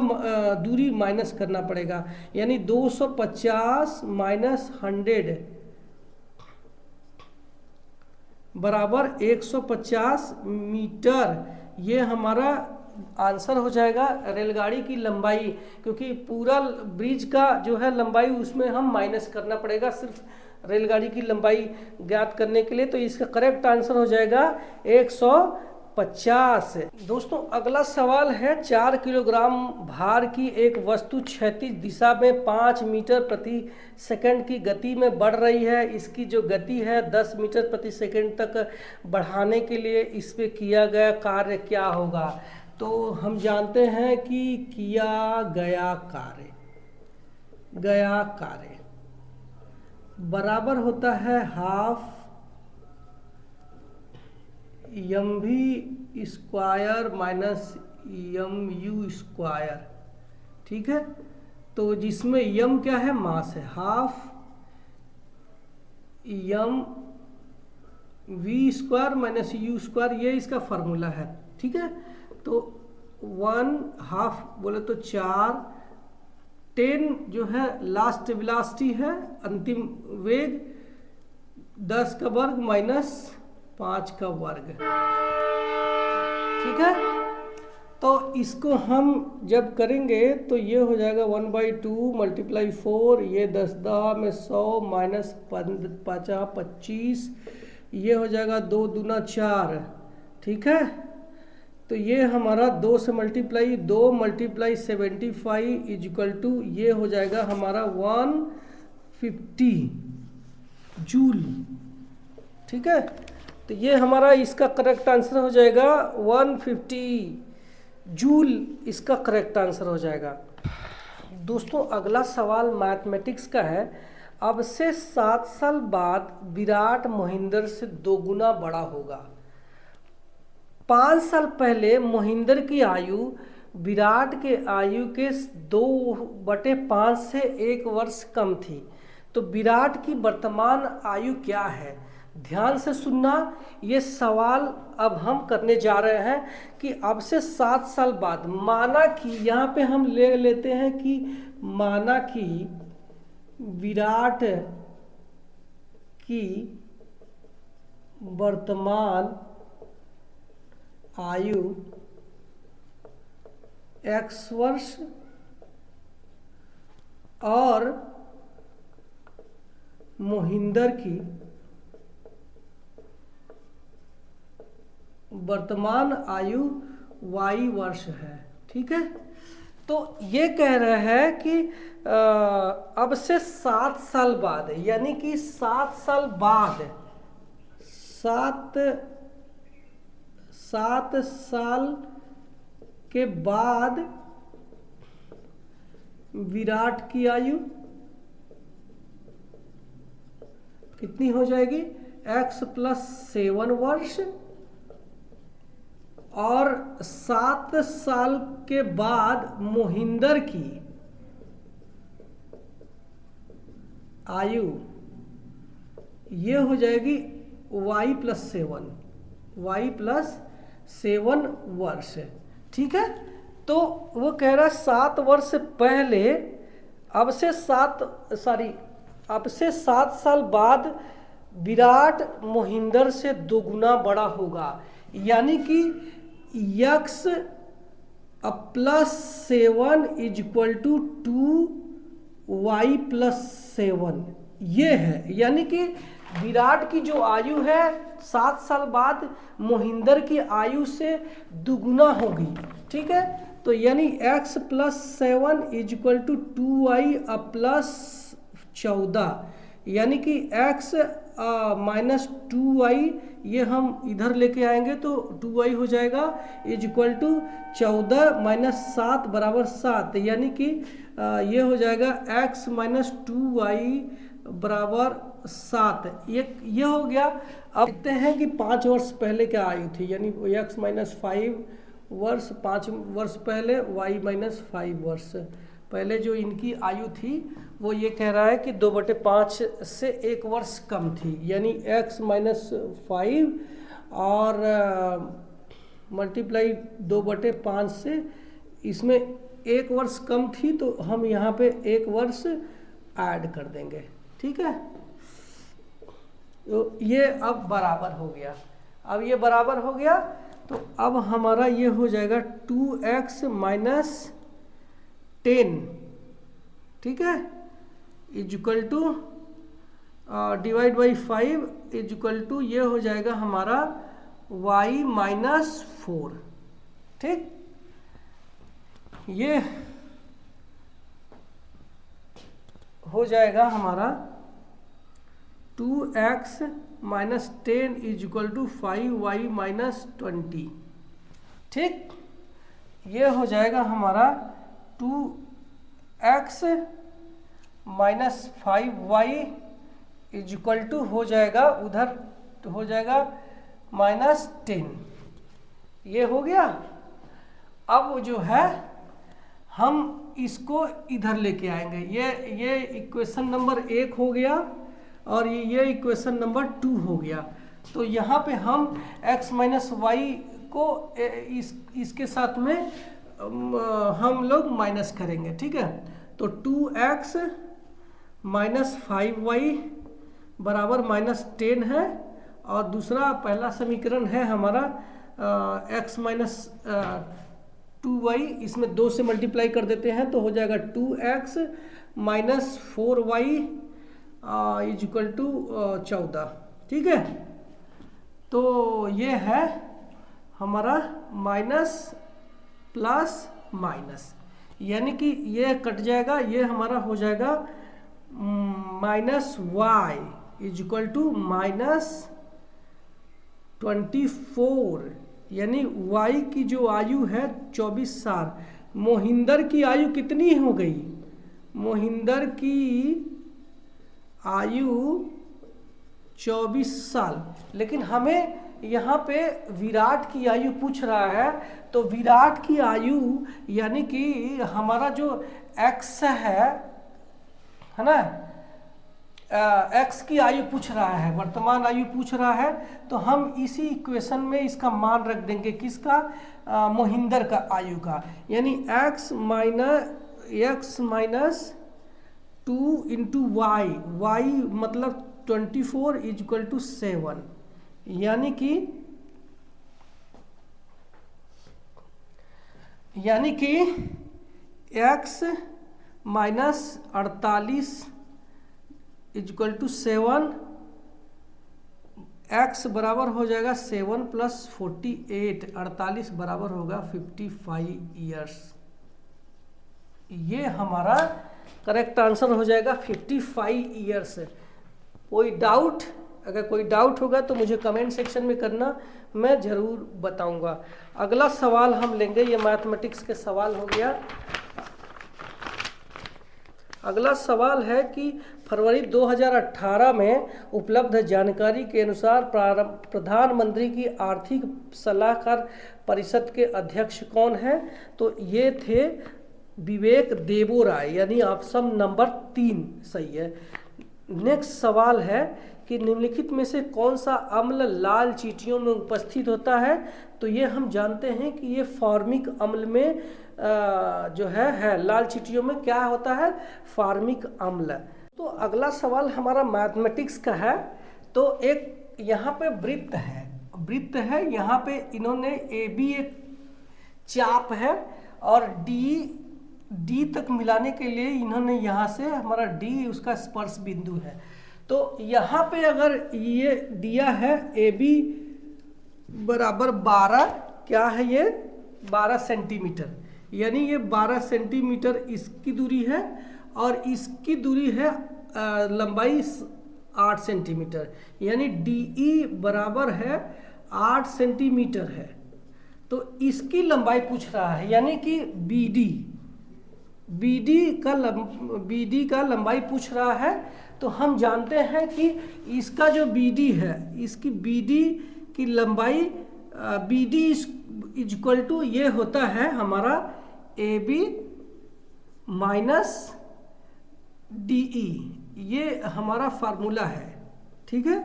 दूरी माइनस करना पड़ेगा, यानी 250 माइनस 100 बराबर 150 मीटर। ये हमारा आंसर हो जाएगा रेलगाड़ी की लंबाई, क्योंकि पूरा ब्रिज का जो है लंबाई उसमें हम माइनस करना पड़ेगा सिर्फ रेलगाड़ी की लंबाई ज्ञात करने के लिए। तो इसका करेक्ट आंसर हो जाएगा 150। दोस्तों अगला सवाल है, 4 किलोग्राम भार की एक वस्तु क्षैतिज दिशा में 5 मीटर प्रति सेकंड की गति में बढ़ रही है। इसकी जो गति है 10 मीटर प्रति सेकंड तक बढ़ाने के लिए इस पे किया गया कार्य क्या होगा। तो हम जानते हैं कि किया गया कार्य बराबर होता है half mv square minus mu square. ठीक है, तो जिसमें m क्या है, मास है, half mv square minus u square, ये इसका फार्मूला है। ठीक है, तो 1/2 बोले तो 4, 10 जो है लास्ट वेलोसिटी है, अंतिम वेग, 10 का वर्ग माइनस 5 का वर्ग। ठीक है, तो इसको हम जब करेंगे तो ये हो जाएगा 1/2 मल्टीप्लाई 4, ये 10 में 100 माइनस 5 25, ये हो जाएगा 2 दूना 4। ठीक है, तो ये हमारा 2 से मल्टीप्लाई 2 मल्टीप्लाई 75 इजिकल टू ये हो जाएगा हमारा 150 जूल। ठीक है, तो ये हमारा इसका करेक्ट आंसर हो जाएगा 150 जूल, इसका करेक्ट आंसर हो जाएगा। दोस्तों अगला सवाल मैथमेटिक्स का है। अब से 7 साल बाद विराट मोहिंदर से 2 गुना बड़ा होगा। 5 साल पहले मोहिंदर की आयु विराट के आयु के 2/5 से 1 वर्ष कम थी। तो विराट की वर्तमान आयु क्या है? ध्यान से सुनना, ये सवाल अब हम करने जा रहे हैं कि अब से 7 साल बाद, माना कि यहाँ पे हम ले लेते हैं कि माना कि विराट की वर्तमान आयु x वर्ष और मोहिंदर की वर्तमान आयु y वर्ष है। ठीक है, तो ये कह रहे हैं कि अब से 7 साल बाद, यानी कि 7 साल बाद, 7 साल के बाद विराट की आयु कितनी हो जाएगी? x + 7 वर्ष, और 7 साल के बाद मोहिंदर की आयु ये हो जाएगी y + 7 वर्ष। ठीक है, तो वो कह रहा है 7 वर्ष पहले, अब से 7 साल बाद विराट मोहिंदर से 2 गुना बड़ा होगा, यानी कि x + 7 = 2y + 7 ये है। यानी कि विराट की जो आयु है 7 साल बाद मोहिंदर की आयु से दुगुना होगी। ठीक है, तो यानी x + 7 = 2y + 14, यानी कि x - 2y ये हम इधर लेके आएंगे तो 2y हो जाएगा = 14 - 7 = 7, यानी कि ये हो जाएगा x - 2y = 7। ये हो गया। अब देखते हैं कि 5 वर्ष पहले क्या आयु थी, यानी x - 5 वर्ष 5 वर्ष पहले, y - 5 वर्ष पहले जो इनकी आयु थी वो ये कह रहा है कि 2/5 से 1 वर्ष कम थी, यानी x - 5 और मल्टीप्लाई 2/5 से इसमें 1 वर्ष कम थी, तो हम यहाँ पे 1 वर्ष ऐड कर देंगे। ठीक है, तो ये अब बराबर हो गया। अब ये बराबर हो गया तो अब हमारा ये हो जाएगा 2x - 10, ठीक है, = डिवाइड बाई 5 = ये हो जाएगा हमारा y - 4। ठीक, ये हो जाएगा हमारा 2x - 10 = 5y - 20। ठीक, ये हो जाएगा हमारा 2x - 5y = हो जाएगा, उधर हो जाएगा -10। ये हो गया। अब जो है हम इसको इधर लेके आएंगे, ये इक्वेशन नंबर 1 हो गया और ये इक्वेशन नंबर 2 हो गया। तो यहाँ पे हम x - y को इसके साथ में हम लोग माइनस करेंगे। ठीक है, तो 2x - 5y बराबर -10 है, और दूसरा पहला समीकरण है हमारा x - 2y, इसमें 2 से मल्टीप्लाई कर देते हैं तो हो जाएगा 2x - 4y = 14। ठीक है, तो ये है हमारा माइनस प्लस माइनस, यानी कि ये कट जाएगा, ये हमारा हो जाएगा -y = -24, यानी y की जो आयु है 24 साल। मोहिंदर की आयु कितनी हो गई? मोहिंदर की आयु 24 साल, लेकिन हमें यहाँ पे विराट की आयु पूछ रहा है, तो विराट की आयु यानी कि हमारा जो x है ना, x की आयु पूछ रहा है, वर्तमान आयु पूछ रहा है, तो हम इसी इक्वेशन में इसका मान रख देंगे, किसका? मोहिंदर का आयु का, यानी x - 2 × y मतलब 24 = 7, यानी कि x - 48 = 7, x बराबर हो जाएगा 7 + 48, 48 बराबर होगा 55 ईयर्स। ये हमारा करेक्ट आंसर हो जाएगा 55 ईयर्स। कोई डाउट अगर कोई डाउट होगा तो मुझे कमेंट सेक्शन में करना, मैं ज़रूर बताऊंगा। अगला सवाल हम लेंगे, ये मैथमेटिक्स के सवाल हो गया। अगला सवाल है कि फरवरी 2018 में उपलब्ध जानकारी के अनुसार प्रधानमंत्री की आर्थिक सलाहकार परिषद के अध्यक्ष कौन हैं? तो ये थे विवेक देबोराय, यानी ऑप्शन नंबर 3 सही है। नेक्स्ट सवाल है कि निम्नलिखित में से कौन सा अम्ल लाल चींटियों में उपस्थित होता है? तो ये हम जानते हैं कि ये फॉर्मिक अम्ल में जो है लाल चींटियों में क्या होता है? फॉर्मिक अम्ल। तो अगला सवाल हमारा मैथमेटिक्स का है। तो एक यहाँ पे वृत्त है, यहाँ पे इन्होंने ए बी एक चाप है और डी तक मिलाने के लिए इन्होंने यहाँ से हमारा डी उसका स्पर्श बिंदु है। तो यहाँ पे अगर ये दिया है ए बी बराबर 12, क्या है ये 12 सेंटीमीटर, यानी ये 12 सेंटीमीटर इसकी दूरी है और इसकी दूरी है लंबाई 8 सेंटीमीटर, यानी डी बराबर है 8 सेंटीमीटर है। तो इसकी लंबाई पूछ रहा है, यानी कि बीडी का लंबाई पूछ रहा है। तो हम जानते हैं कि इसका जो बीडी है, इसकी बीडी की लंबाई बीडी इज इक्वल टू ये होता है हमारा A B minus D E, ये हमारा फार्मूला है, ठीक है।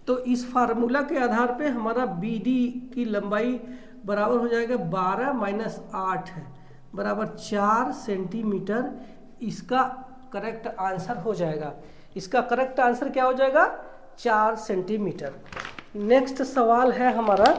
तो इस फार्मूला के आधार पे हमारा बी डी की लंबाई बराबर हो जाएगा 12 माइनस 8 है बराबर 4 सेंटीमीटर। इसका करेक्ट आंसर हो जाएगा, इसका करेक्ट आंसर क्या हो जाएगा? 4 सेंटीमीटर। नेक्स्ट सवाल है हमारा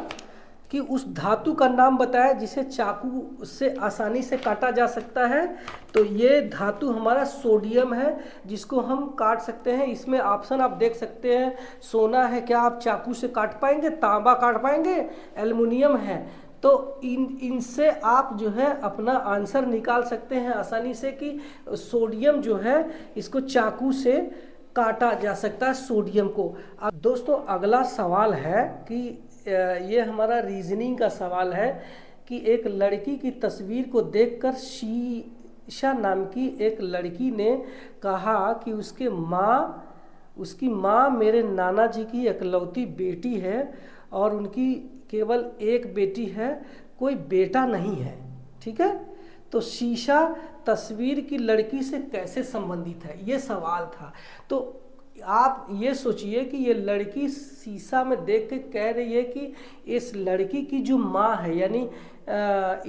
कि उस धातु का नाम बताएं जिसे चाकू से आसानी से काटा जा सकता है। तो ये धातु हमारा सोडियम है, जिसको हम काट सकते हैं। इसमें ऑप्शन आप देख सकते हैं, सोना है, क्या आप चाकू से काट पाएंगे? तांबा काट पाएंगे? एल्युमिनियम है। तो इनसे आप जो है अपना आंसर निकाल सकते हैं आसानी से कि सोडियम जो है इसको चाकू से काटा जा सकता है, सोडियम को। अब दोस्तों अगला सवाल है कि ये हमारा रीजनिंग का सवाल है कि एक लड़की की तस्वीर को देखकर शीशा नाम की एक लड़की ने कहा कि उसकी माँ मेरे नाना जी की इकलौती बेटी है और उनकी केवल एक बेटी है, कोई बेटा नहीं है, ठीक है। तो शीशा तस्वीर की लड़की से कैसे संबंधित है, ये सवाल था। तो आप ये सोचिए कि ये लड़की शीशा में देख के कह रही है कि इस लड़की की जो माँ है, यानी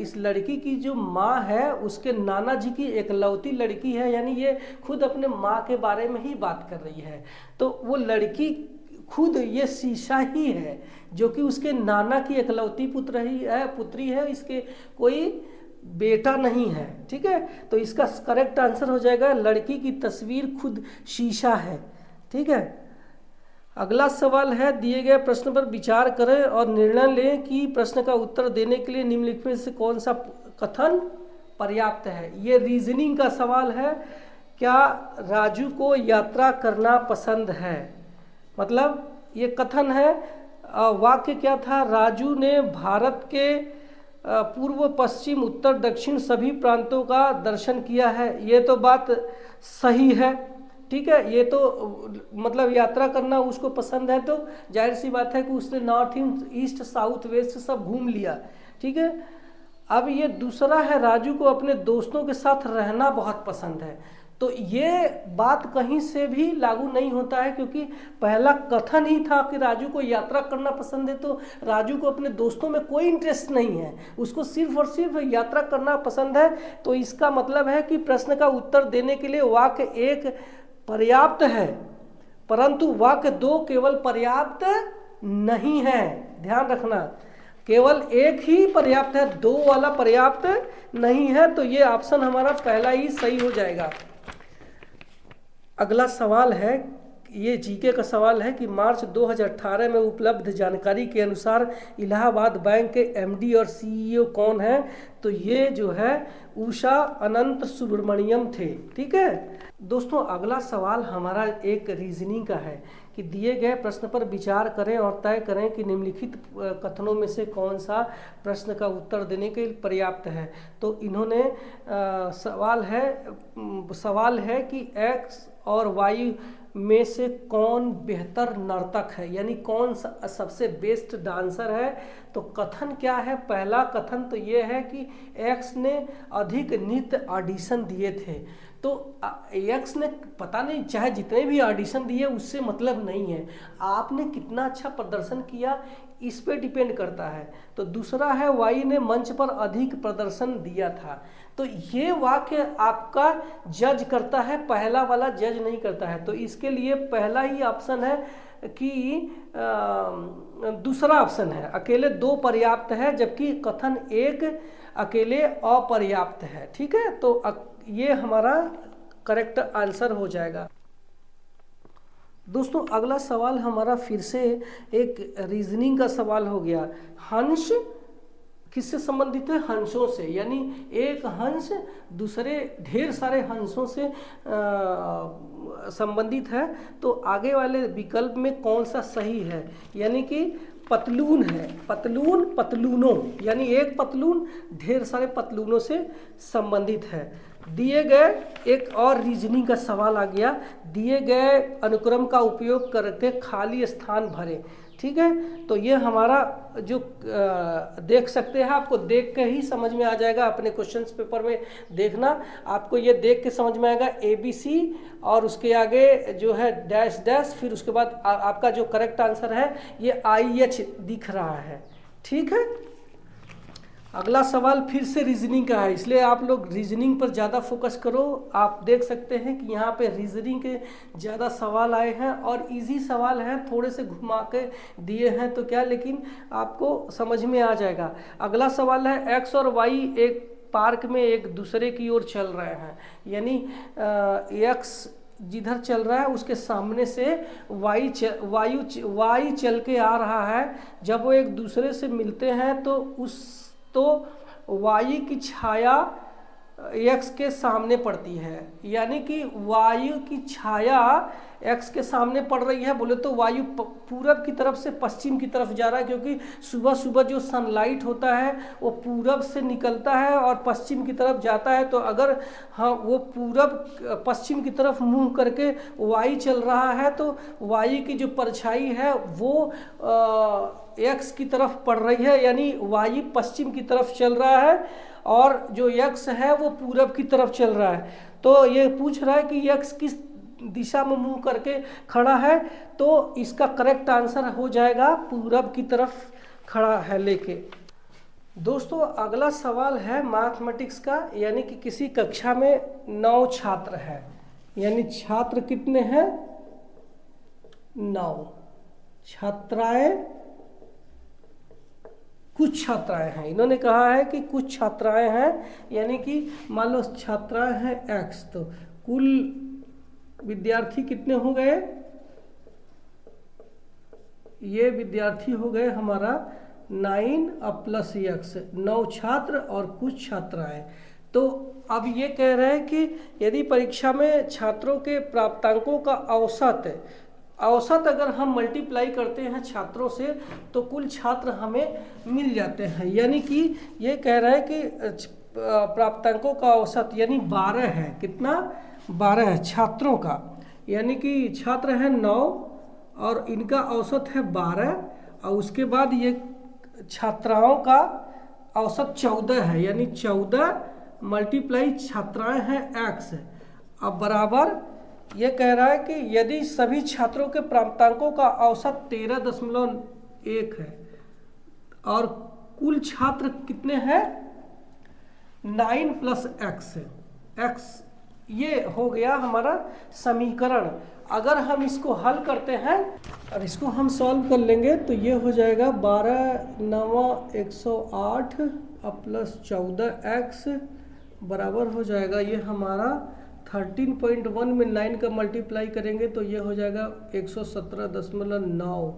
इस लड़की की जो माँ है उसके नाना जी की इकलौती लड़की है, यानी ये खुद अपने माँ के बारे में ही बात कर रही है। तो वो लड़की खुद ये शीशा ही है जो कि उसके नाना की इकलौती पुत्री है, इसके कोई बेटा नहीं है, ठीक है। तो इसका करेक्ट आंसर हो जाएगा लड़की की तस्वीर खुद शीशा है, ठीक है। अगला सवाल है, दिए गए प्रश्न पर विचार करें और निर्णय लें कि प्रश्न का उत्तर देने के लिए निम्नलिखित में से कौन सा कथन पर्याप्त है। ये रीजनिंग का सवाल है। क्या राजू को यात्रा करना पसंद है? मतलब ये कथन है, वाक्य क्या था? राजू ने भारत के पूर्व पश्चिम उत्तर दक्षिण सभी प्रांतों का दर्शन किया है। ये तो बात सही है, ठीक है। ये तो मतलब यात्रा करना उसको पसंद है, तो जाहिर सी बात है कि उसने नॉर्थ ईस्ट साउथ वेस्ट सब घूम लिया, ठीक है। अब ये दूसरा है, राजू को अपने दोस्तों के साथ रहना बहुत पसंद है। तो ये बात कहीं से भी लागू नहीं होता है, क्योंकि पहला कथन ही था कि राजू को यात्रा करना पसंद है। तो राजू को अपने दोस्तों में कोई इंटरेस्ट नहीं है, उसको सिर्फ और सिर्फ यात्रा करना पसंद है। तो इसका मतलब है कि प्रश्न का उत्तर देने के लिए वाक्य 1 पर्याप्त है, परंतु वाक्य 2 केवल पर्याप्त नहीं है। ध्यान रखना, केवल 1 ही पर्याप्त है, 2 वाला पर्याप्त नहीं है। तो ये ऑप्शन हमारा पहला ही सही हो जाएगा। अगला सवाल है, ये जीके का सवाल है कि मार्च 2018 में उपलब्ध जानकारी के अनुसार इलाहाबाद बैंक के एमडी और सीईओ कौन है? तो ये जो है उषा अनंत सुब्रमण्यम थे, ठीक है। दोस्तों अगला सवाल हमारा एक रीजनिंग का है कि दिए गए प्रश्न पर विचार करें और तय करें कि निम्नलिखित कथनों में से कौन सा प्रश्न का उत्तर देने के लिए पर्याप्त है। तो इन्होंने सवाल है कि एक्स और वाई में से कौन बेहतर नर्तक है, यानी कौन सबसे बेस्ट डांसर है। तो कथन क्या है, पहला कथन तो ये है कि एक्स ने अधिक नृत्य ऑडिशन दिए थे। तो एक्स ने पता नहीं, चाहे जितने भी ऑडिशन दिए उससे मतलब नहीं है, आपने कितना अच्छा प्रदर्शन किया इस पे डिपेंड करता है। तो दूसरा है वाई ने मंच पर अधिक प्रदर्शन दिया था। तो ये वाक्य आपका जज करता है, पहला वाला जज नहीं करता है। तो इसके लिए पहला ही ऑप्शन है कि दूसरा ऑप्शन है, अकेले दो पर्याप्त है, जबकि कथन एक अकेले अपर्याप्त है। ठीक है, तो ये हमारा करेक्ट आंसर हो जाएगा। दोस्तों अगला सवाल हमारा फिर से एक रीजनिंग का सवाल हो गया। हंस किससे संबंधित है, हंसों से, यानी एक हंस दूसरे ढेर सारे हंसों से संबंधित है। तो आगे वाले विकल्प में कौन सा सही है, यानी कि पतलून है, पतलून पतलूनों, यानी एक पतलून ढेर सारे पतलूनों से संबंधित है। दिए गए एक और रीजनिंग का सवाल आ गया, दिए गए अनुक्रम का उपयोग करके खाली स्थान भरें। ठीक है, तो ये हमारा जो देख सकते हैं, आपको देख के ही समझ में आ जाएगा, अपने क्वेश्चंस पेपर में देखना, आपको ये देख के समझ में आएगा ABC और उसके आगे जो है डैश डैश, फिर उसके बाद आपका जो करेक्ट आंसर है ये IH दिख रहा है। ठीक है, अगला सवाल फिर से रीजनिंग का है, इसलिए आप लोग रीजनिंग पर ज़्यादा फोकस करो। आप देख सकते हैं कि यहाँ पे रीजनिंग के ज़्यादा सवाल आए हैं और इजी सवाल हैं, थोड़े से घुमा के दिए हैं तो क्या, लेकिन आपको समझ में आ जाएगा। अगला सवाल है एक्स और वाई एक पार्क में एक दूसरे की ओर चल रहे हैं, यानी एक्स जिधर चल रहा है उसके सामने से वाई चल के आ रहा है। जब वो एक दूसरे से मिलते हैं तो वायु की छाया एक्स के सामने पड़ती है, यानी कि वायु की छाया एक्स के सामने पड़ रही है। बोले तो वायु पूरब की तरफ से पश्चिम की तरफ जा रहा है, क्योंकि सुबह सुबह जो सनलाइट होता है वो पूरब से निकलता है और पश्चिम की तरफ जाता है। तो अगर वो पूरब पश्चिम की तरफ मुंह करके वायु चल रहा है तो वायु की जो परछाई है वो एक्स की तरफ पड़ रही है, यानी वायु पश्चिम की तरफ चल रहा है और जो एक्स है वो पूरब की तरफ चल रहा है। तो ये पूछ रहा है कि एक्स किस दिशा में मुंह करके खड़ा है, तो इसका करेक्ट आंसर हो जाएगा पूरब की तरफ खड़ा है लेके। दोस्तों अगला सवाल है मैथमेटिक्स का, यानी कि किसी कक्षा में 9 छात्र हैं, यानी छात्र कितने हैं, 9 छात्राएं, कुछ छात्राएं हैं। इन्होंने कहा है कि कुछ छात्राएं हैं, यानी कि मान लो छात्राएं हैं x, तो कुल विद्यार्थी कितने हो गए, ये विद्यार्थी हो गए हमारा 9 प्लस x, 9 छात्र और कुछ छात्राएं। तो अब ये कह रहे हैं कि यदि परीक्षा में छात्रों के प्राप्तांकों का औसत अगर हम मल्टीप्लाई करते हैं छात्रों से तो कुल छात्र हमें मिल जाते हैं, यानी कि ये कह रहा है कि प्राप्तांकों का औसत यानी 12 है, कितना 12 है छात्रों का, यानी कि छात्र है 9 और इनका औसत है 12 और उसके बाद ये छात्राओं का औसत 14 है, यानी 14 मल्टीप्लाई छात्राएं हैं x। अब बराबर ये कह रहा है कि यदि सभी छात्रों के प्राप्तांकों का औसत 13.1 है और कुल छात्र कितने हैं 9 प्लस x, ये हो गया हमारा समीकरण। अगर हम इसको हल करते हैं और इसको हम सॉल्व कर लेंगे तो ये हो जाएगा 12 9 108 प्लस 14x बराबर हो जाएगा, ये हमारा 13.1 में 9 का मल्टीप्लाई करेंगे तो ये हो जाएगा 117.9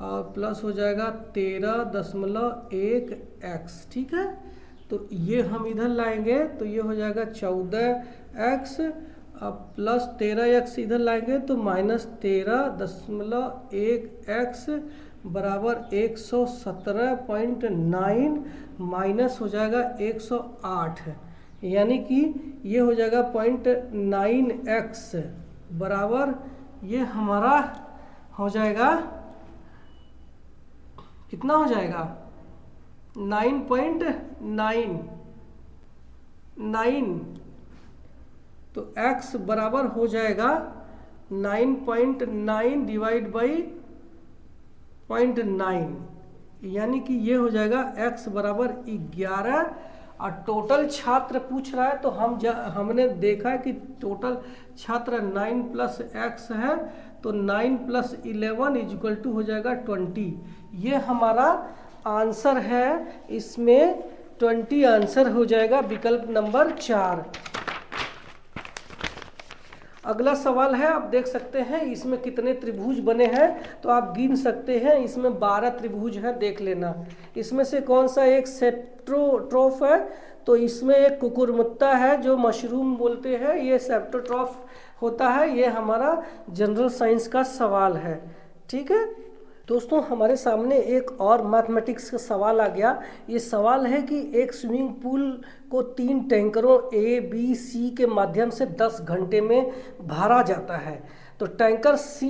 और प्लस हो जाएगा 13.1x। ठीक है, तो ये हम इधर लाएंगे तो ये हो जाएगा 14x अब प्लस 13x इधर लाएंगे तो -13.1x बराबर 117.9 माइनस हो जाएगा 108, यानी कि ये हो जाएगा 0.9x बराबर, ये हमारा हो जाएगा, कितना हो जाएगा 9.9, तो x बराबर हो जाएगा 9.9 डिवाइड बाई 0.9, यानी कि ये हो जाएगा x बराबर 11। और टोटल छात्र पूछ रहा है तो हमने देखा है कि टोटल छात्र 9 प्लस x है, तो 9 प्लस 11 इक्वल टू हो जाएगा 20। ये हमारा आंसर है, इसमें 20 आंसर हो जाएगा विकल्प नंबर 4। अगला सवाल है, आप देख सकते हैं इसमें कितने त्रिभुज बने हैं, तो आप गिन सकते हैं, इसमें 12 त्रिभुज हैं, देख लेना। इसमें से कौन सा एक सेप्टोट्रॉफ है, तो इसमें एक कुकुरमुत्ता है जो मशरूम बोलते हैं, ये सेप्टोट्रॉफ होता है। ये हमारा जनरल साइंस का सवाल है, ठीक है दोस्तों। हमारे सामने एक और मैथमेटिक्स का सवाल आ गया। ये सवाल है कि एक स्विमिंग पूल को 3 टैंकरों A, B, C के माध्यम से 10 घंटे में भरा जाता है। तो टैंकर C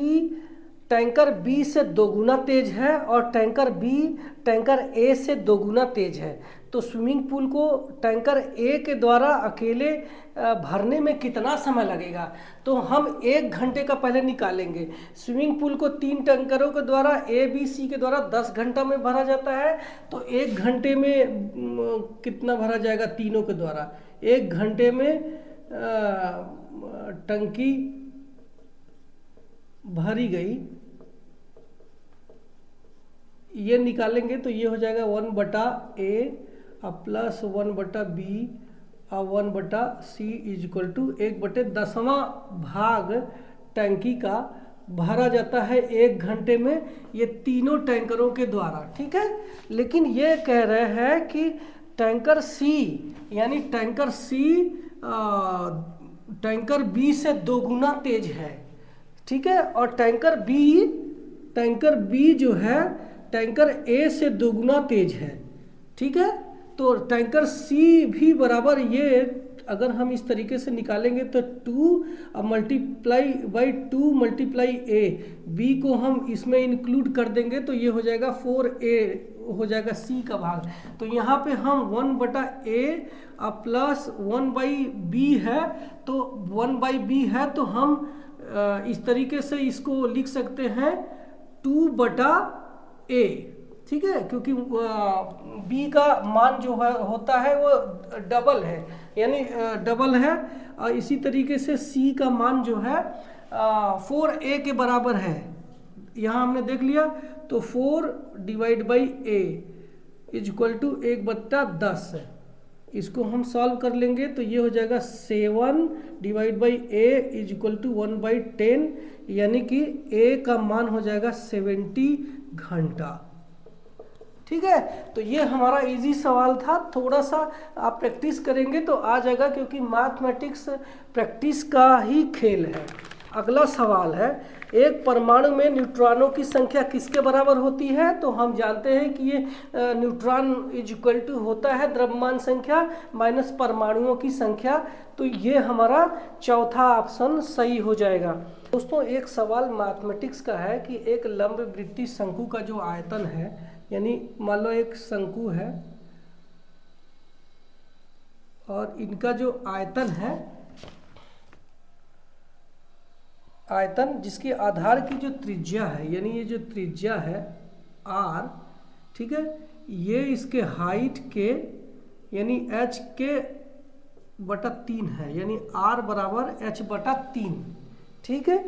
टैंकर B से 2 गुना तेज है और टैंकर B टैंकर A से 2 गुना तेज है। तो स्विमिंग पूल को टैंकर A के द्वारा अकेले भरने में कितना समय लगेगा, तो हम 1 घंटे का पहले निकालेंगे। स्विमिंग पूल को 3 टैंकरों के द्वारा A, B, C के द्वारा 10 घंटा में भरा जाता है, तो 1 घंटे में कितना भरा जाएगा तीनों के द्वारा। 1 घंटे में टंकी भरी गई, ये निकालेंगे तो ये हो जाएगा 1/A प्लस 1/B और 1/C इक्वल टू 1/10वां भाग टैंकी का भरा जाता है 1 घंटे में, ये तीनों टैंकरों के द्वारा, ठीक है। लेकिन ये कह रहे हैं कि टैंकर C, यानी टैंकर C टैंकर B से 2 गुना तेज है, ठीक है। और टैंकर B जो है टैंकर A से 2 गुना तेज है, ठीक है। तो टैंकर C भी बराबर, ये अगर हम इस तरीके से निकालेंगे तो 2 multiply by 2 multiply A, B को हम इसमें इंक्लूड कर देंगे तो ये हो जाएगा 4A हो जाएगा C का भाग। तो यहाँ पे हम 1/A प्लस 1/B है, तो 1/B है, तो हम इस तरीके से इसको लिख सकते हैं 2/A, ठीक है, क्योंकि B का मान जो है होता है वो डबल है, यानी डबल है। और इसी तरीके से C का मान जो है 4A के बराबर है, यहाँ हमने देख लिया। तो 4 divide by A equal to 1/10, इसको हम सॉल्व कर लेंगे तो ये हो जाएगा 7 divide by A equal to 1/10, यानी कि A का मान हो जाएगा 70 घंटा, ठीक है। तो ये हमारा इजी सवाल था, थोड़ा सा आप प्रैक्टिस करेंगे तो आ जाएगा, क्योंकि मैथमेटिक्स प्रैक्टिस का ही खेल है। अगला सवाल है, एक परमाणु में न्यूट्रॉनों की संख्या किसके बराबर होती है, तो हम जानते हैं कि ये न्यूट्रॉन इक्वल टू होता है द्रव्यमान संख्या माइनस परमाणुओं की संख्या, तो ये हमारा चौथा ऑप्शन सही हो जाएगा। दोस्तों एक सवाल मैथमेटिक्स का है कि एक लंबवृत्तीय शंकु का जो आयतन है, यानी मान लो एक शंकु है और इनका जो आयतन है, आयतन जिसके आधार की जो त्रिज्या है, यानी ये जो त्रिज्या है r, ठीक है, ये इसके हाइट के यानी h के बटा 3 है, यानी r बराबर h/3, ठीक है।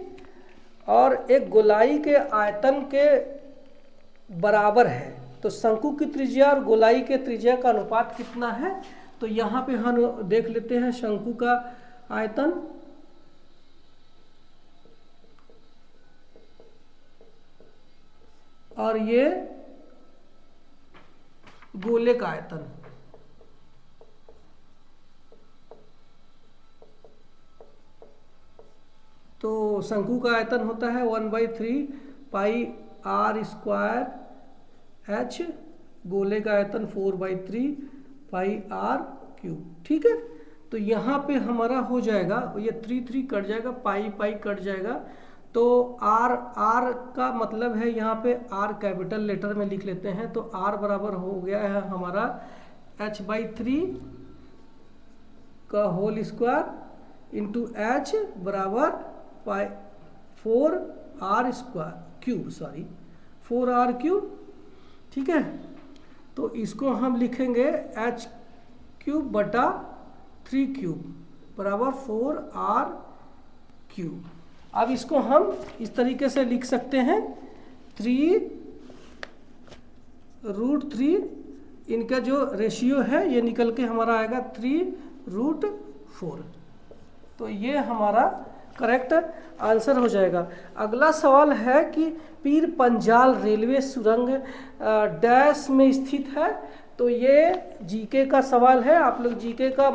और एक गोलाई के आयतन के बराबर है, तो शंकु की त्रिज्या और गोलाई के त्रिज्या का अनुपात कितना है, तो यहाँ पे हम देख लेते हैं शंकु का आयतन, और ये गोले का आयतन, तो शंकु का आयतन होता है 1/3 पाई r स्क्वायर h, गोले का आयतन 4/3 पाई r क्यूब। ठीक है, तो यहाँ पे हमारा हो जाएगा, ये 3 कट जाएगा, पाई कट जाएगा, तो r का मतलब है यहाँ पे r कैपिटल लेटर में लिख लेते हैं, तो r बराबर हो गया है हमारा h/3 का होल स्क्वायर इंटू h बराबर 4r square cube, sorry 4r cube. ठीक है, तो इसको हम लिखेंगे h क्यूब बटा 3 क्यूब बराबर 4r क्यूब। अब इसको हम इस तरीके से लिख सकते हैं 3√3, इनका जो रेशियो है ये निकल के हमारा आएगा 3√4। तो ये हमारा करेक्ट आंसर हो जाएगा। अगला सवाल है कि पीर पंजाल रेलवे सुरंग डैश में स्थित है। तो ये जीके का सवाल है, आप लोग जीके का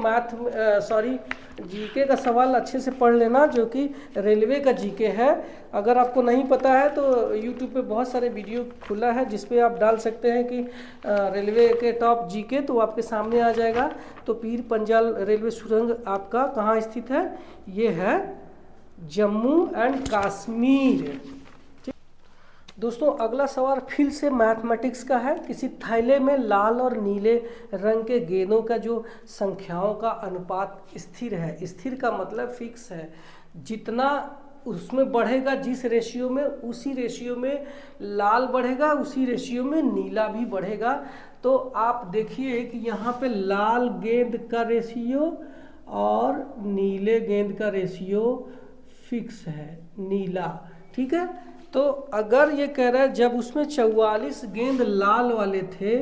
जीके का सवाल अच्छे से पढ़ लेना, जो कि रेलवे का जीके है। अगर आपको नहीं पता है तो यूट्यूब पे बहुत सारे वीडियो खुला है जिस पे आप डाल सकते हैं कि रेलवे के टॉप जीके, तो आपके सामने आ जाएगा। तो पीर पंजाल रेलवे सुरंग आपका कहाँ स्थित है? ये है जम्मू एंड कश्मीर। दोस्तों अगला सवाल फिर से मैथमेटिक्स का है। किसी थैले में लाल और नीले रंग के गेंदों का जो संख्याओं का अनुपात स्थिर है, स्थिर का मतलब फिक्स है, जितना उसमें बढ़ेगा जिस रेशियो में, उसी रेशियो में लाल बढ़ेगा, उसी रेशियो में नीला भी बढ़ेगा। तो आप देखिए कि यहाँ पे लाल गेंद का रेशियो और नीले गेंद का रेशियो फिक्स है, नीला। ठीक है, तो अगर ये कह रहा है जब उसमें 44 गेंद लाल वाले थे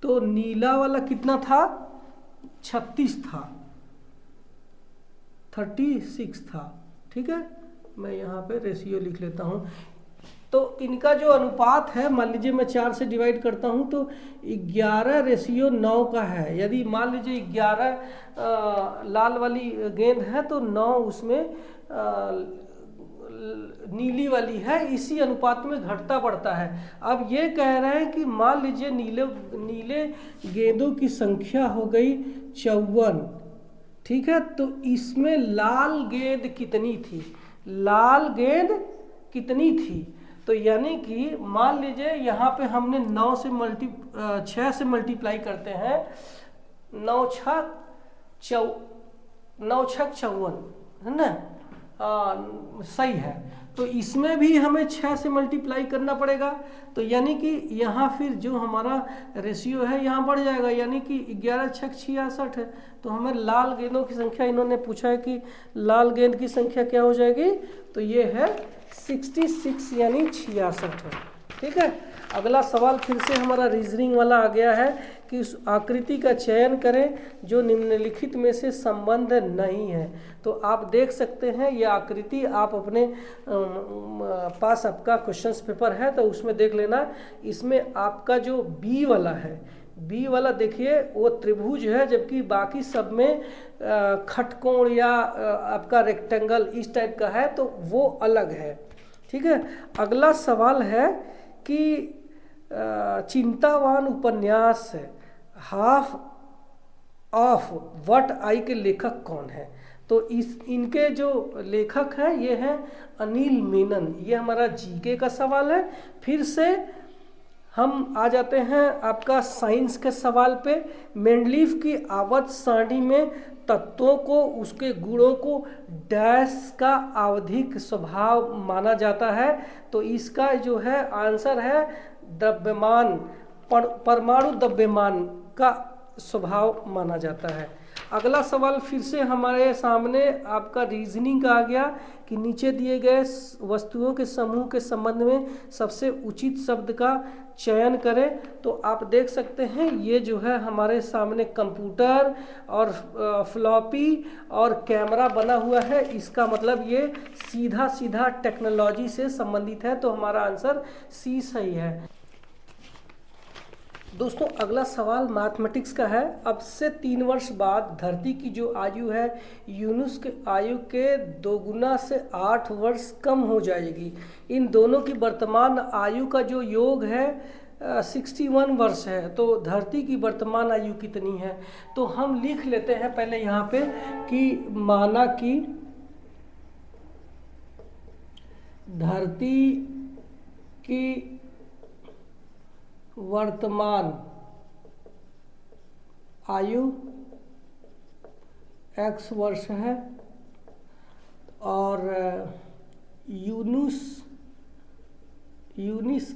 तो नीला वाला कितना था? 36 था, 36 था। ठीक है, मैं यहाँ पे रेशियो लिख लेता हूँ। तो इनका जो अनुपात है, मान लीजिए मैं 4 से डिवाइड करता हूँ तो 11:9 का है। यदि मान लीजिए 11 लाल वाली गेंद है तो 9 उसमें नीली वाली है, इसी अनुपात में घटता बढ़ता है। अब ये कह रहे हैं कि मान लीजिए नीले गेंदों की संख्या हो गई 54। ठीक है, तो इसमें लाल गेंद कितनी थी? लाल गेंद कितनी थी? तो यानी कि मान लीजिए यहाँ पे हमने 6 से मल्टीप्लाई करते हैं, 9 छक 54 है ना, सही है। तो इसमें भी हमें 6 से मल्टीप्लाई करना पड़ेगा। तो यानी कि यहाँ फिर जो हमारा रेशियो है यहाँ बढ़ जाएगा, यानी कि 11 छक 66 है। तो हमें लाल गेंदों की संख्या, इन्होंने पूछा है कि लाल गेंद की संख्या क्या हो जाएगी, तो ये है 66 यानी 66 है। ठीक है, अगला सवाल फिर से हमारा रीजनिंग वाला आ गया है कि उस आकृति का चयन करें जो निम्नलिखित में से संबंध नहीं है। तो आप देख सकते हैं ये आकृति, आप अपने पास आपका क्वेश्चंस पेपर है तो उसमें देख लेना। इसमें आपका जो बी वाला है, बी वाला देखिए वो त्रिभुज है, जबकि बाकी सब में खटकोण या आपका रेक्टेंगल इस टाइप का है, तो वो अलग है। ठीक है, अगला सवाल है कि चिंतावान उपन्यास हाफ ऑफ व्हाट आई के लेखक कौन है? तो इनके जो लेखक हैं ये हैं अनिल मेनन। ये हमारा जीके का सवाल है। फिर से हम आ जाते हैं आपका साइंस के सवाल पे। मेंडलीफ की आवर्त सारणी में तत्वों को, उसके गुणों को डैश का आवधिक स्वभाव माना जाता है। तो इसका जो है आंसर है द्रव्यमान, परमाणु द्रव्यमान का स्वभाव माना जाता है। अगला सवाल फिर से हमारे सामने आपका रीजनिंग का आ गया कि नीचे दिए गए वस्तुओं के समूह के संबंध में सबसे उचित शब्द का चयन करें। तो आप देख सकते हैं ये जो है हमारे सामने कंप्यूटर और फ्लॉपी और कैमरा बना हुआ है। इसका मतलब ये सीधा सीधा टेक्नोलॉजी से संबंधित है। तो हमारा आंसर सी सही है। दोस्तों अगला सवाल मैथमेटिक्स का है। अब से 3 वर्ष बाद धरती की जो आयु है यूनुस के आयु के 2 गुना से 8 वर्ष कम हो जाएगी। इन दोनों की वर्तमान आयु का जो योग है 61 वर्ष है। तो धरती की वर्तमान आयु कितनी है? तो हम लिख लेते हैं पहले यहाँ पे कि माना कि धरती की वर्तमान आयु x वर्ष है और यूनुस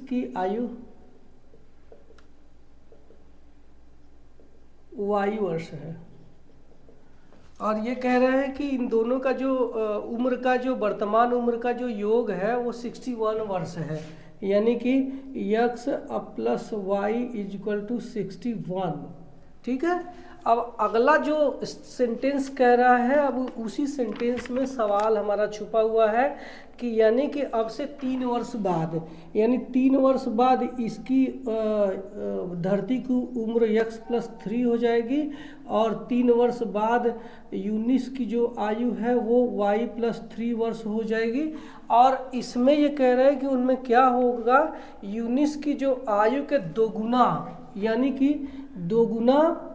की आयु y वर्ष है। और ये कह रहे हैं कि इन दोनों का जो उम्र का जो वर्तमान उम्र का जो योग है वो 61 वर्ष है, यानी कि x plus y is equal to 61। ठीक है। अब अगला जो सेंटेंस कह रहा है, अब उसी सेंटेंस में सवाल हमारा छुपा हुआ है कि यानी कि अब से 3 वर्ष बाद, यानी 3 वर्ष बाद इसकी धरती की उम्र x प्लस 3 हो जाएगी और 3 वर्ष बाद यूनिस की जो आयु है वो y प्लस 3 वर्ष हो जाएगी। और इसमें ये कह रहे हैं कि उनमें क्या होगा, यूनिस की जो आयु के 2 गुना, यानी कि 2 गुना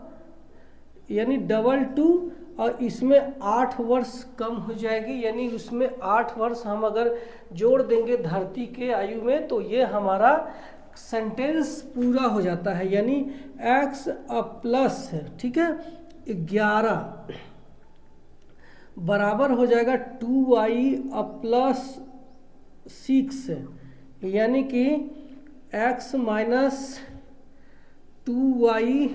यानी डबल 2, और इसमें 8 वर्ष कम हो जाएगी, यानी उसमें 8 वर्ष हम अगर जोड़ देंगे धरती के आयु में तो ये हमारा सेंटेंस पूरा हो जाता है। यानी x प्लस, ठीक है, 11 बराबर हो जाएगा 2y प्लस 6, यानी कि x minus 2y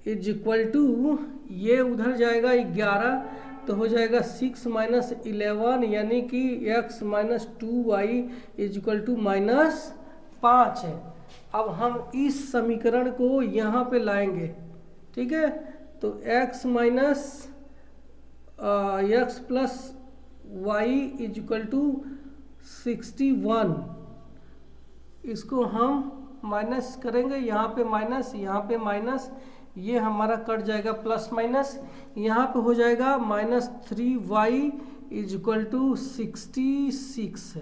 is equal to, ये उधर जाएगा 11 तो हो जाएगा 6 माइनस 11, यानी कि x minus 2y is equal to -5 है। अब हम इस समीकरण को यहाँ पे लाएंगे, ठीक है, तो x minus x plus y is equal to 61, इसको हम माइनस करेंगे, यहाँ पे माइनस, यहाँ पे माइनस, ये हमारा कट जाएगा प्लस माइनस, यहाँ पे हो जाएगा -3y इज इक्वल टू 66।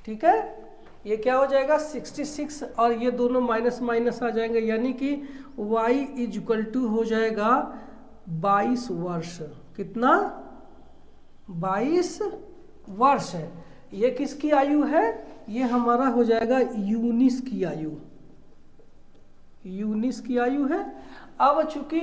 ठीक है, ये क्या हो जाएगा 66 और ये दोनों माइनस माइनस आ जाएंगे, यानी कि y इज इक्वल टू हो जाएगा 22 वर्ष। कितना? 22 वर्ष है। ये किसकी आयु है? ये हमारा हो जाएगा यूनिस की आयु, यूनिस की आयु है। अब चूंकि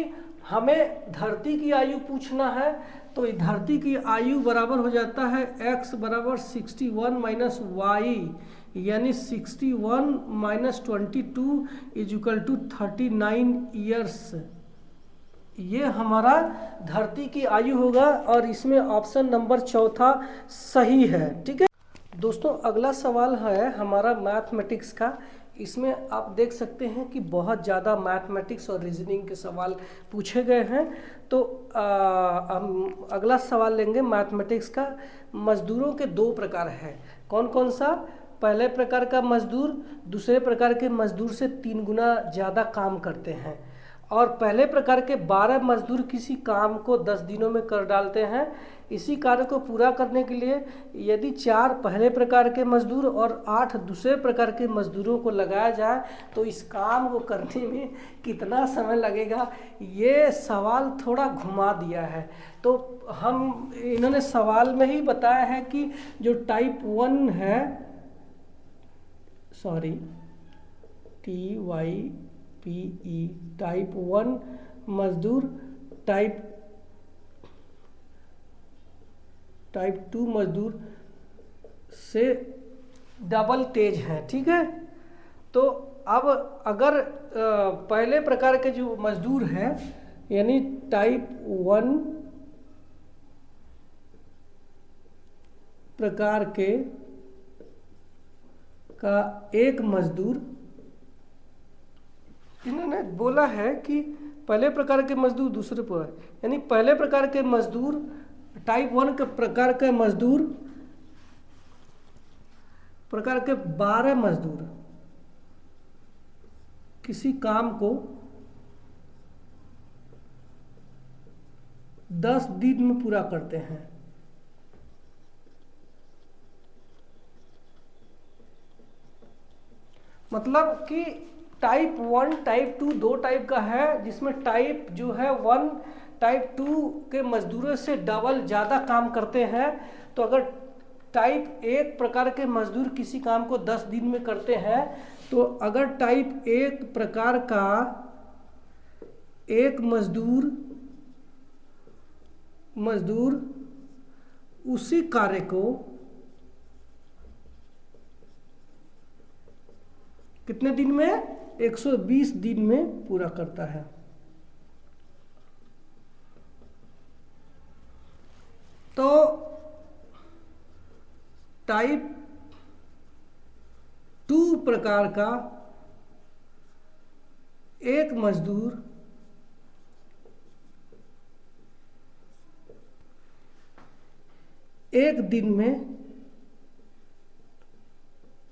हमें धरती की आयु पूछना है तो धरती की आयु बराबर हो जाता है x बराबर 61 माइनस वाई, यानी 61 minus 22 is equal to 39 years. ये हमारा धरती की आयु होगा और इसमें ऑप्शन नंबर 4 सही है। ठीक है दोस्तों, अगला सवाल है हमारा मैथमेटिक्स का। इसमें आप देख सकते हैं कि बहुत ज़्यादा मैथमेटिक्स और रीजनिंग के सवाल पूछे गए हैं। तो हम अगला सवाल लेंगे मैथमेटिक्स का। मजदूरों के 2 प्रकार हैं, कौन कौन सा? पहले प्रकार का मजदूर दूसरे प्रकार के मजदूर से 3 गुना ज़्यादा काम करते हैं, और पहले प्रकार के 12 मजदूर किसी काम को 10 दिनों में कर डालते हैं। इसी कार्य को पूरा करने के लिए यदि 4 पहले प्रकार के मजदूर और 8 दूसरे प्रकार के मजदूरों को लगाया जाए तो इस काम को करने में कितना समय लगेगा? ये सवाल थोड़ा घुमा दिया है। तो हम इन्होंने सवाल में ही बताया है कि जो टाइप 1 है, सॉरी TYPE, टाइप 1 मजदूर टाइप 2 मजदूर से डबल तेज है। ठीक है, तो अब अगर पहले प्रकार के जो मजदूर हैं यानी टाइप 1 प्रकार के का एक मजदूर, इन्होंने बोला है कि पहले प्रकार के मजदूर दूसरे पर, यानी पहले प्रकार के मजदूर टाइप 1 के प्रकार के मजदूर प्रकार के 12 मजदूर किसी काम को 10 दिन में पूरा करते हैं। मतलब कि टाइप 1 टाइप 2 दो टाइप का है, जिसमें टाइप जो है 1 टाइप 2 के मजदूरों से डबल ज़्यादा काम करते हैं। तो अगर टाइप 1 प्रकार के मजदूर किसी काम को 10 दिन में करते हैं, तो अगर टाइप 1 प्रकार का एक मजदूर उसी कार्य को कितने दिन में, 120 दिन में पूरा करता है। तो टाइप 2 प्रकार का एक मजदूर एक दिन में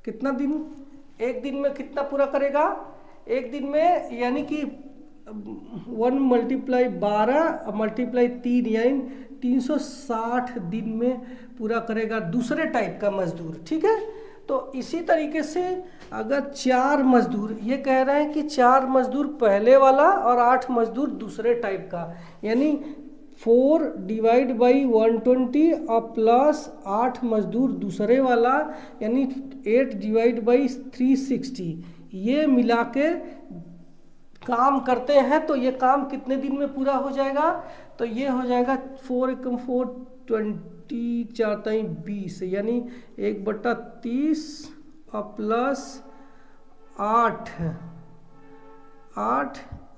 कितना दिन, एक दिन में कितना पूरा करेगा, एक दिन में यानी कि 1 × 12 × 3 यानी 360 दिन में पूरा करेगा दूसरे टाइप का मजदूर। ठीक है, तो इसी तरीके से अगर 4 मजदूर, ये कह रहे हैं कि 4 मजदूर पहले वाला और 8 मजदूर दूसरे टाइप का, यानी 4 / 120 और प्लस 8 मजदूर दूसरे वाला, यानी 8 / 360, ये मिला के काम करते हैं। तो ये काम कितने दिन में पूरा हो जाएगा, तो ये हो जाएगा 4 × 4 20 4 20, यानी 1/30 और प्लस 8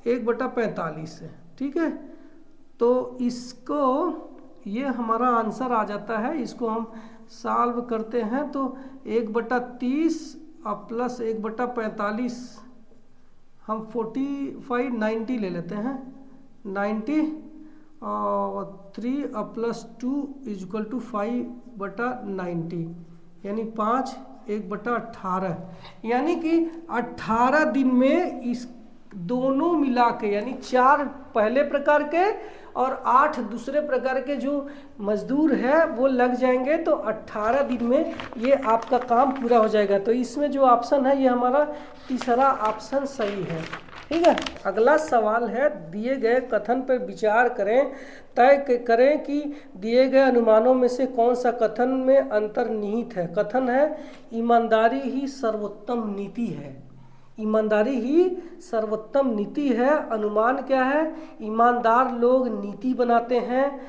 1/45 है। ठीक है, तो इसको, ये हमारा आंसर आ जाता है। इसको हम सॉल्व करते हैं तो 1/30 और प्लस 1/45, हम 45 90 ले लेते हैं, 90 और 3 और प्लस 2 = 5/90, यानी 5 1/18, यानी कि 18 दिन में इस दोनों मिला के, यानी 4 पहले प्रकार के और 8 दूसरे प्रकार के जो मजदूर है वो लग जाएंगे। तो 18 दिन में ये आपका काम पूरा हो जाएगा। तो इसमें जो ऑप्शन है ये हमारा तीसरा ऑप्शन सही है। ठीक है, अगला सवाल है, दिए गए कथन पर विचार करें, तय करें कि दिए गए अनुमानों में से कौन सा कथन में अंतर्निहित है। कथन है ईमानदारी ही सर्वोत्तम नीति है। ईमानदारी ही सर्वोत्तम नीति है। अनुमान क्या है, ईमानदार लोग नीति बनाते हैं।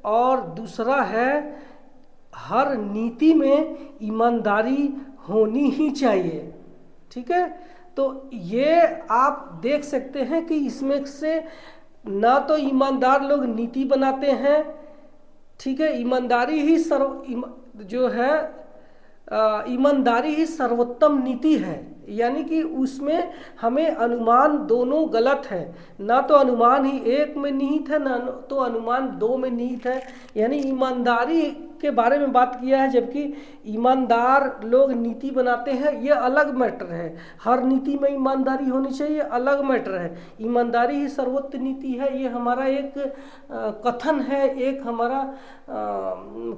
और दूसरा है हर नीति में ईमानदारी होनी ही चाहिए। ठीक है, तो ये आप देख सकते हैं कि इसमें से ना तो ईमानदार लोग नीति बनाते हैं, ठीक है, ईमानदारी ही ईमानदारी ही सर्वोत्तम नीति है, यानी कि उसमें हमें अनुमान दोनों गलत है। ना तो अनुमान ही 1 में निहित है, ना तो अनुमान 2 में निहित है। यानी ईमानदारी के बारे में बात किया है, जबकि ईमानदार लोग नीति बनाते हैं, ये अलग मैटर है। हर नीति में ईमानदारी होनी चाहिए, अलग मैटर है। ईमानदारी ही सर्वोत्तम नीति है, ये हमारा एक कथन है, एक हमारा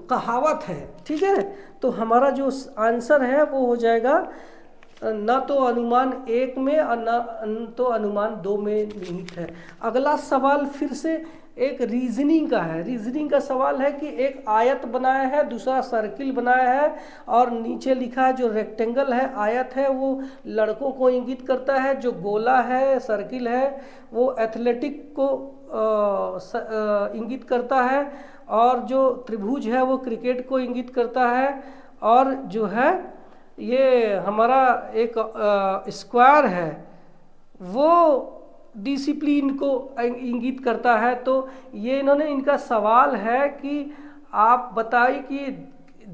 कहावत है। ठीक है, तो हमारा जो आंसर है वो हो जाएगा ना तो अनुमान 1 में और ना तो अनुमान 2 में निहित है। अगला सवाल फिर से एक रीजनिंग का है। रीजनिंग का सवाल है कि एक आयत बनाया है, दूसरा सर्किल बनाया है, और नीचे लिखा है जो रेक्टेंगल है, आयत है, वो लड़कों को इंगित करता है, जो गोला है, सर्किल है, वो एथलेटिक को इंगित करता है, और जो त्रिभुज है वो क्रिकेट को इंगित करता है, और जो है ये हमारा एक स्क्वायर है वो डिसिप्लिन को इंगित करता है। तो ये इनका सवाल है कि आप बताइए कि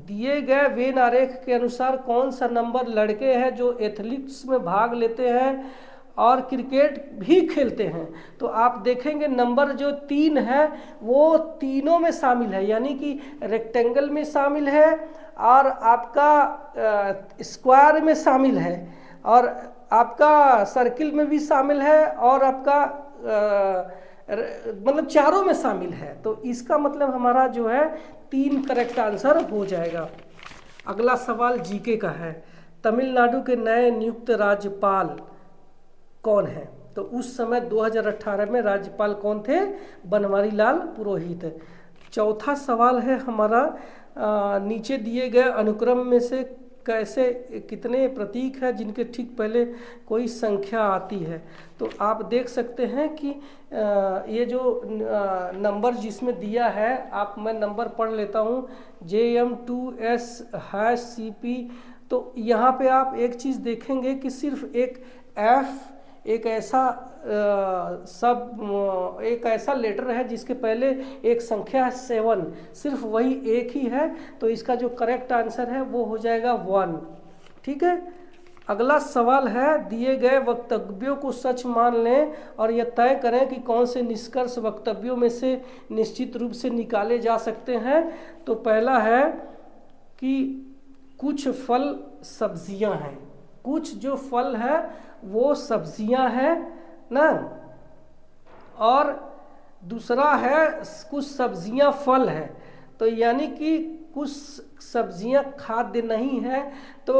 दिए गए वेन आरेख के अनुसार कौन सा नंबर लड़के हैं जो एथलेटिक्स में भाग लेते हैं और क्रिकेट भी खेलते हैं। तो आप देखेंगे नंबर जो 3 है वो तीनों में शामिल है, यानी कि रेक्टेंगल में शामिल है और आपका स्क्वायर में शामिल है, और आपका सर्किल में भी शामिल है और आपका मतलब चारों में शामिल है। तो इसका मतलब हमारा जो है 3 करेक्ट आंसर हो जाएगा। अगला सवाल जीके का है, तमिलनाडु के नए नियुक्त राज्यपाल कौन है? तो उस समय 2018 में राज्यपाल कौन थे? बनवारी लाल पुरोहित। चौथा सवाल है हमारा, नीचे दिए गए अनुक्रम में से कैसे कितने प्रतीक हैं जिनके ठीक पहले कोई संख्या आती है? तो आप देख सकते हैं कि ये जो नंबर जिसमें दिया है, मैं नंबर पढ़ लेता हूँ, JM2S#CP। तो यहाँ पे आप एक चीज़ देखेंगे कि सिर्फ एक F एक ऐसा लेटर है जिसके पहले एक संख्या है 7, सिर्फ वही एक ही है। तो इसका जो करेक्ट आंसर है वो हो जाएगा 1। ठीक है। अगला सवाल है, दिए गए वक्तव्यों को सच मान लें और यह तय करें कि कौन से निष्कर्ष वक्तव्यों में से निश्चित रूप से निकाले जा सकते हैं। तो पहला है कि कुछ फल सब्जियां हैं, कुछ जो फल है वो सब्जियां हैं ना, और दूसरा है कुछ सब्जियां फल है। तो यानी कि कुछ सब्जियां खाद्य नहीं है। तो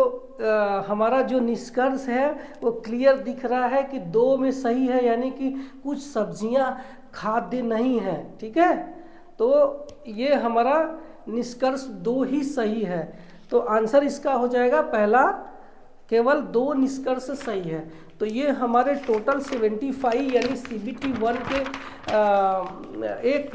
हमारा जो निष्कर्ष है वो क्लियर दिख रहा है कि 2 में सही है, यानी कि कुछ सब्जियां खाद्य नहीं है। ठीक है, तो ये हमारा निष्कर्ष 2 ही सही है। तो आंसर इसका हो जाएगा पहला, केवल 2 निष्कर्ष सही है। तो ये हमारे टोटल 75 यानी CBT 1 के एक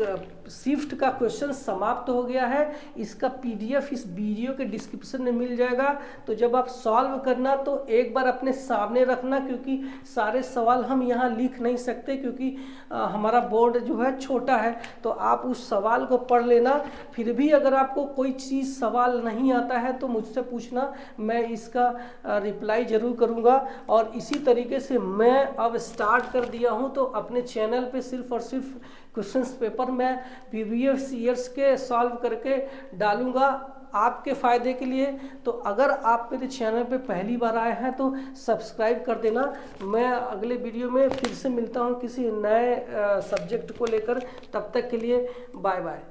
शिफ्ट का क्वेश्चन समाप्त हो गया है। इसका PDF इस वीडियो के डिस्क्रिप्शन में मिल जाएगा। तो जब आप सॉल्व करना तो एक बार अपने सामने रखना, क्योंकि सारे सवाल हम यहाँ लिख नहीं सकते, क्योंकि हमारा बोर्ड जो है छोटा है। तो आप उस सवाल को पढ़ लेना। फिर भी अगर आपको कोई चीज़ सवाल नहीं आता है तो मुझसे पूछना, मैं इसका रिप्लाई ज़रूर करूँगा। और इसी तरीके से मैं अब स्टार्ट कर दिया हूँ, तो अपने चैनल पे सिर्फ और सिर्फ क्वेश्चंस पेपर मैं प्रीवियस ईयर्स के सॉल्व करके डालूँगा आपके फ़ायदे के लिए। तो अगर आप मेरे चैनल पे पहली बार आए हैं तो सब्सक्राइब कर देना। मैं अगले वीडियो में फिर से मिलता हूँ किसी नए सब्जेक्ट को लेकर। तब तक के लिए बाय बाय।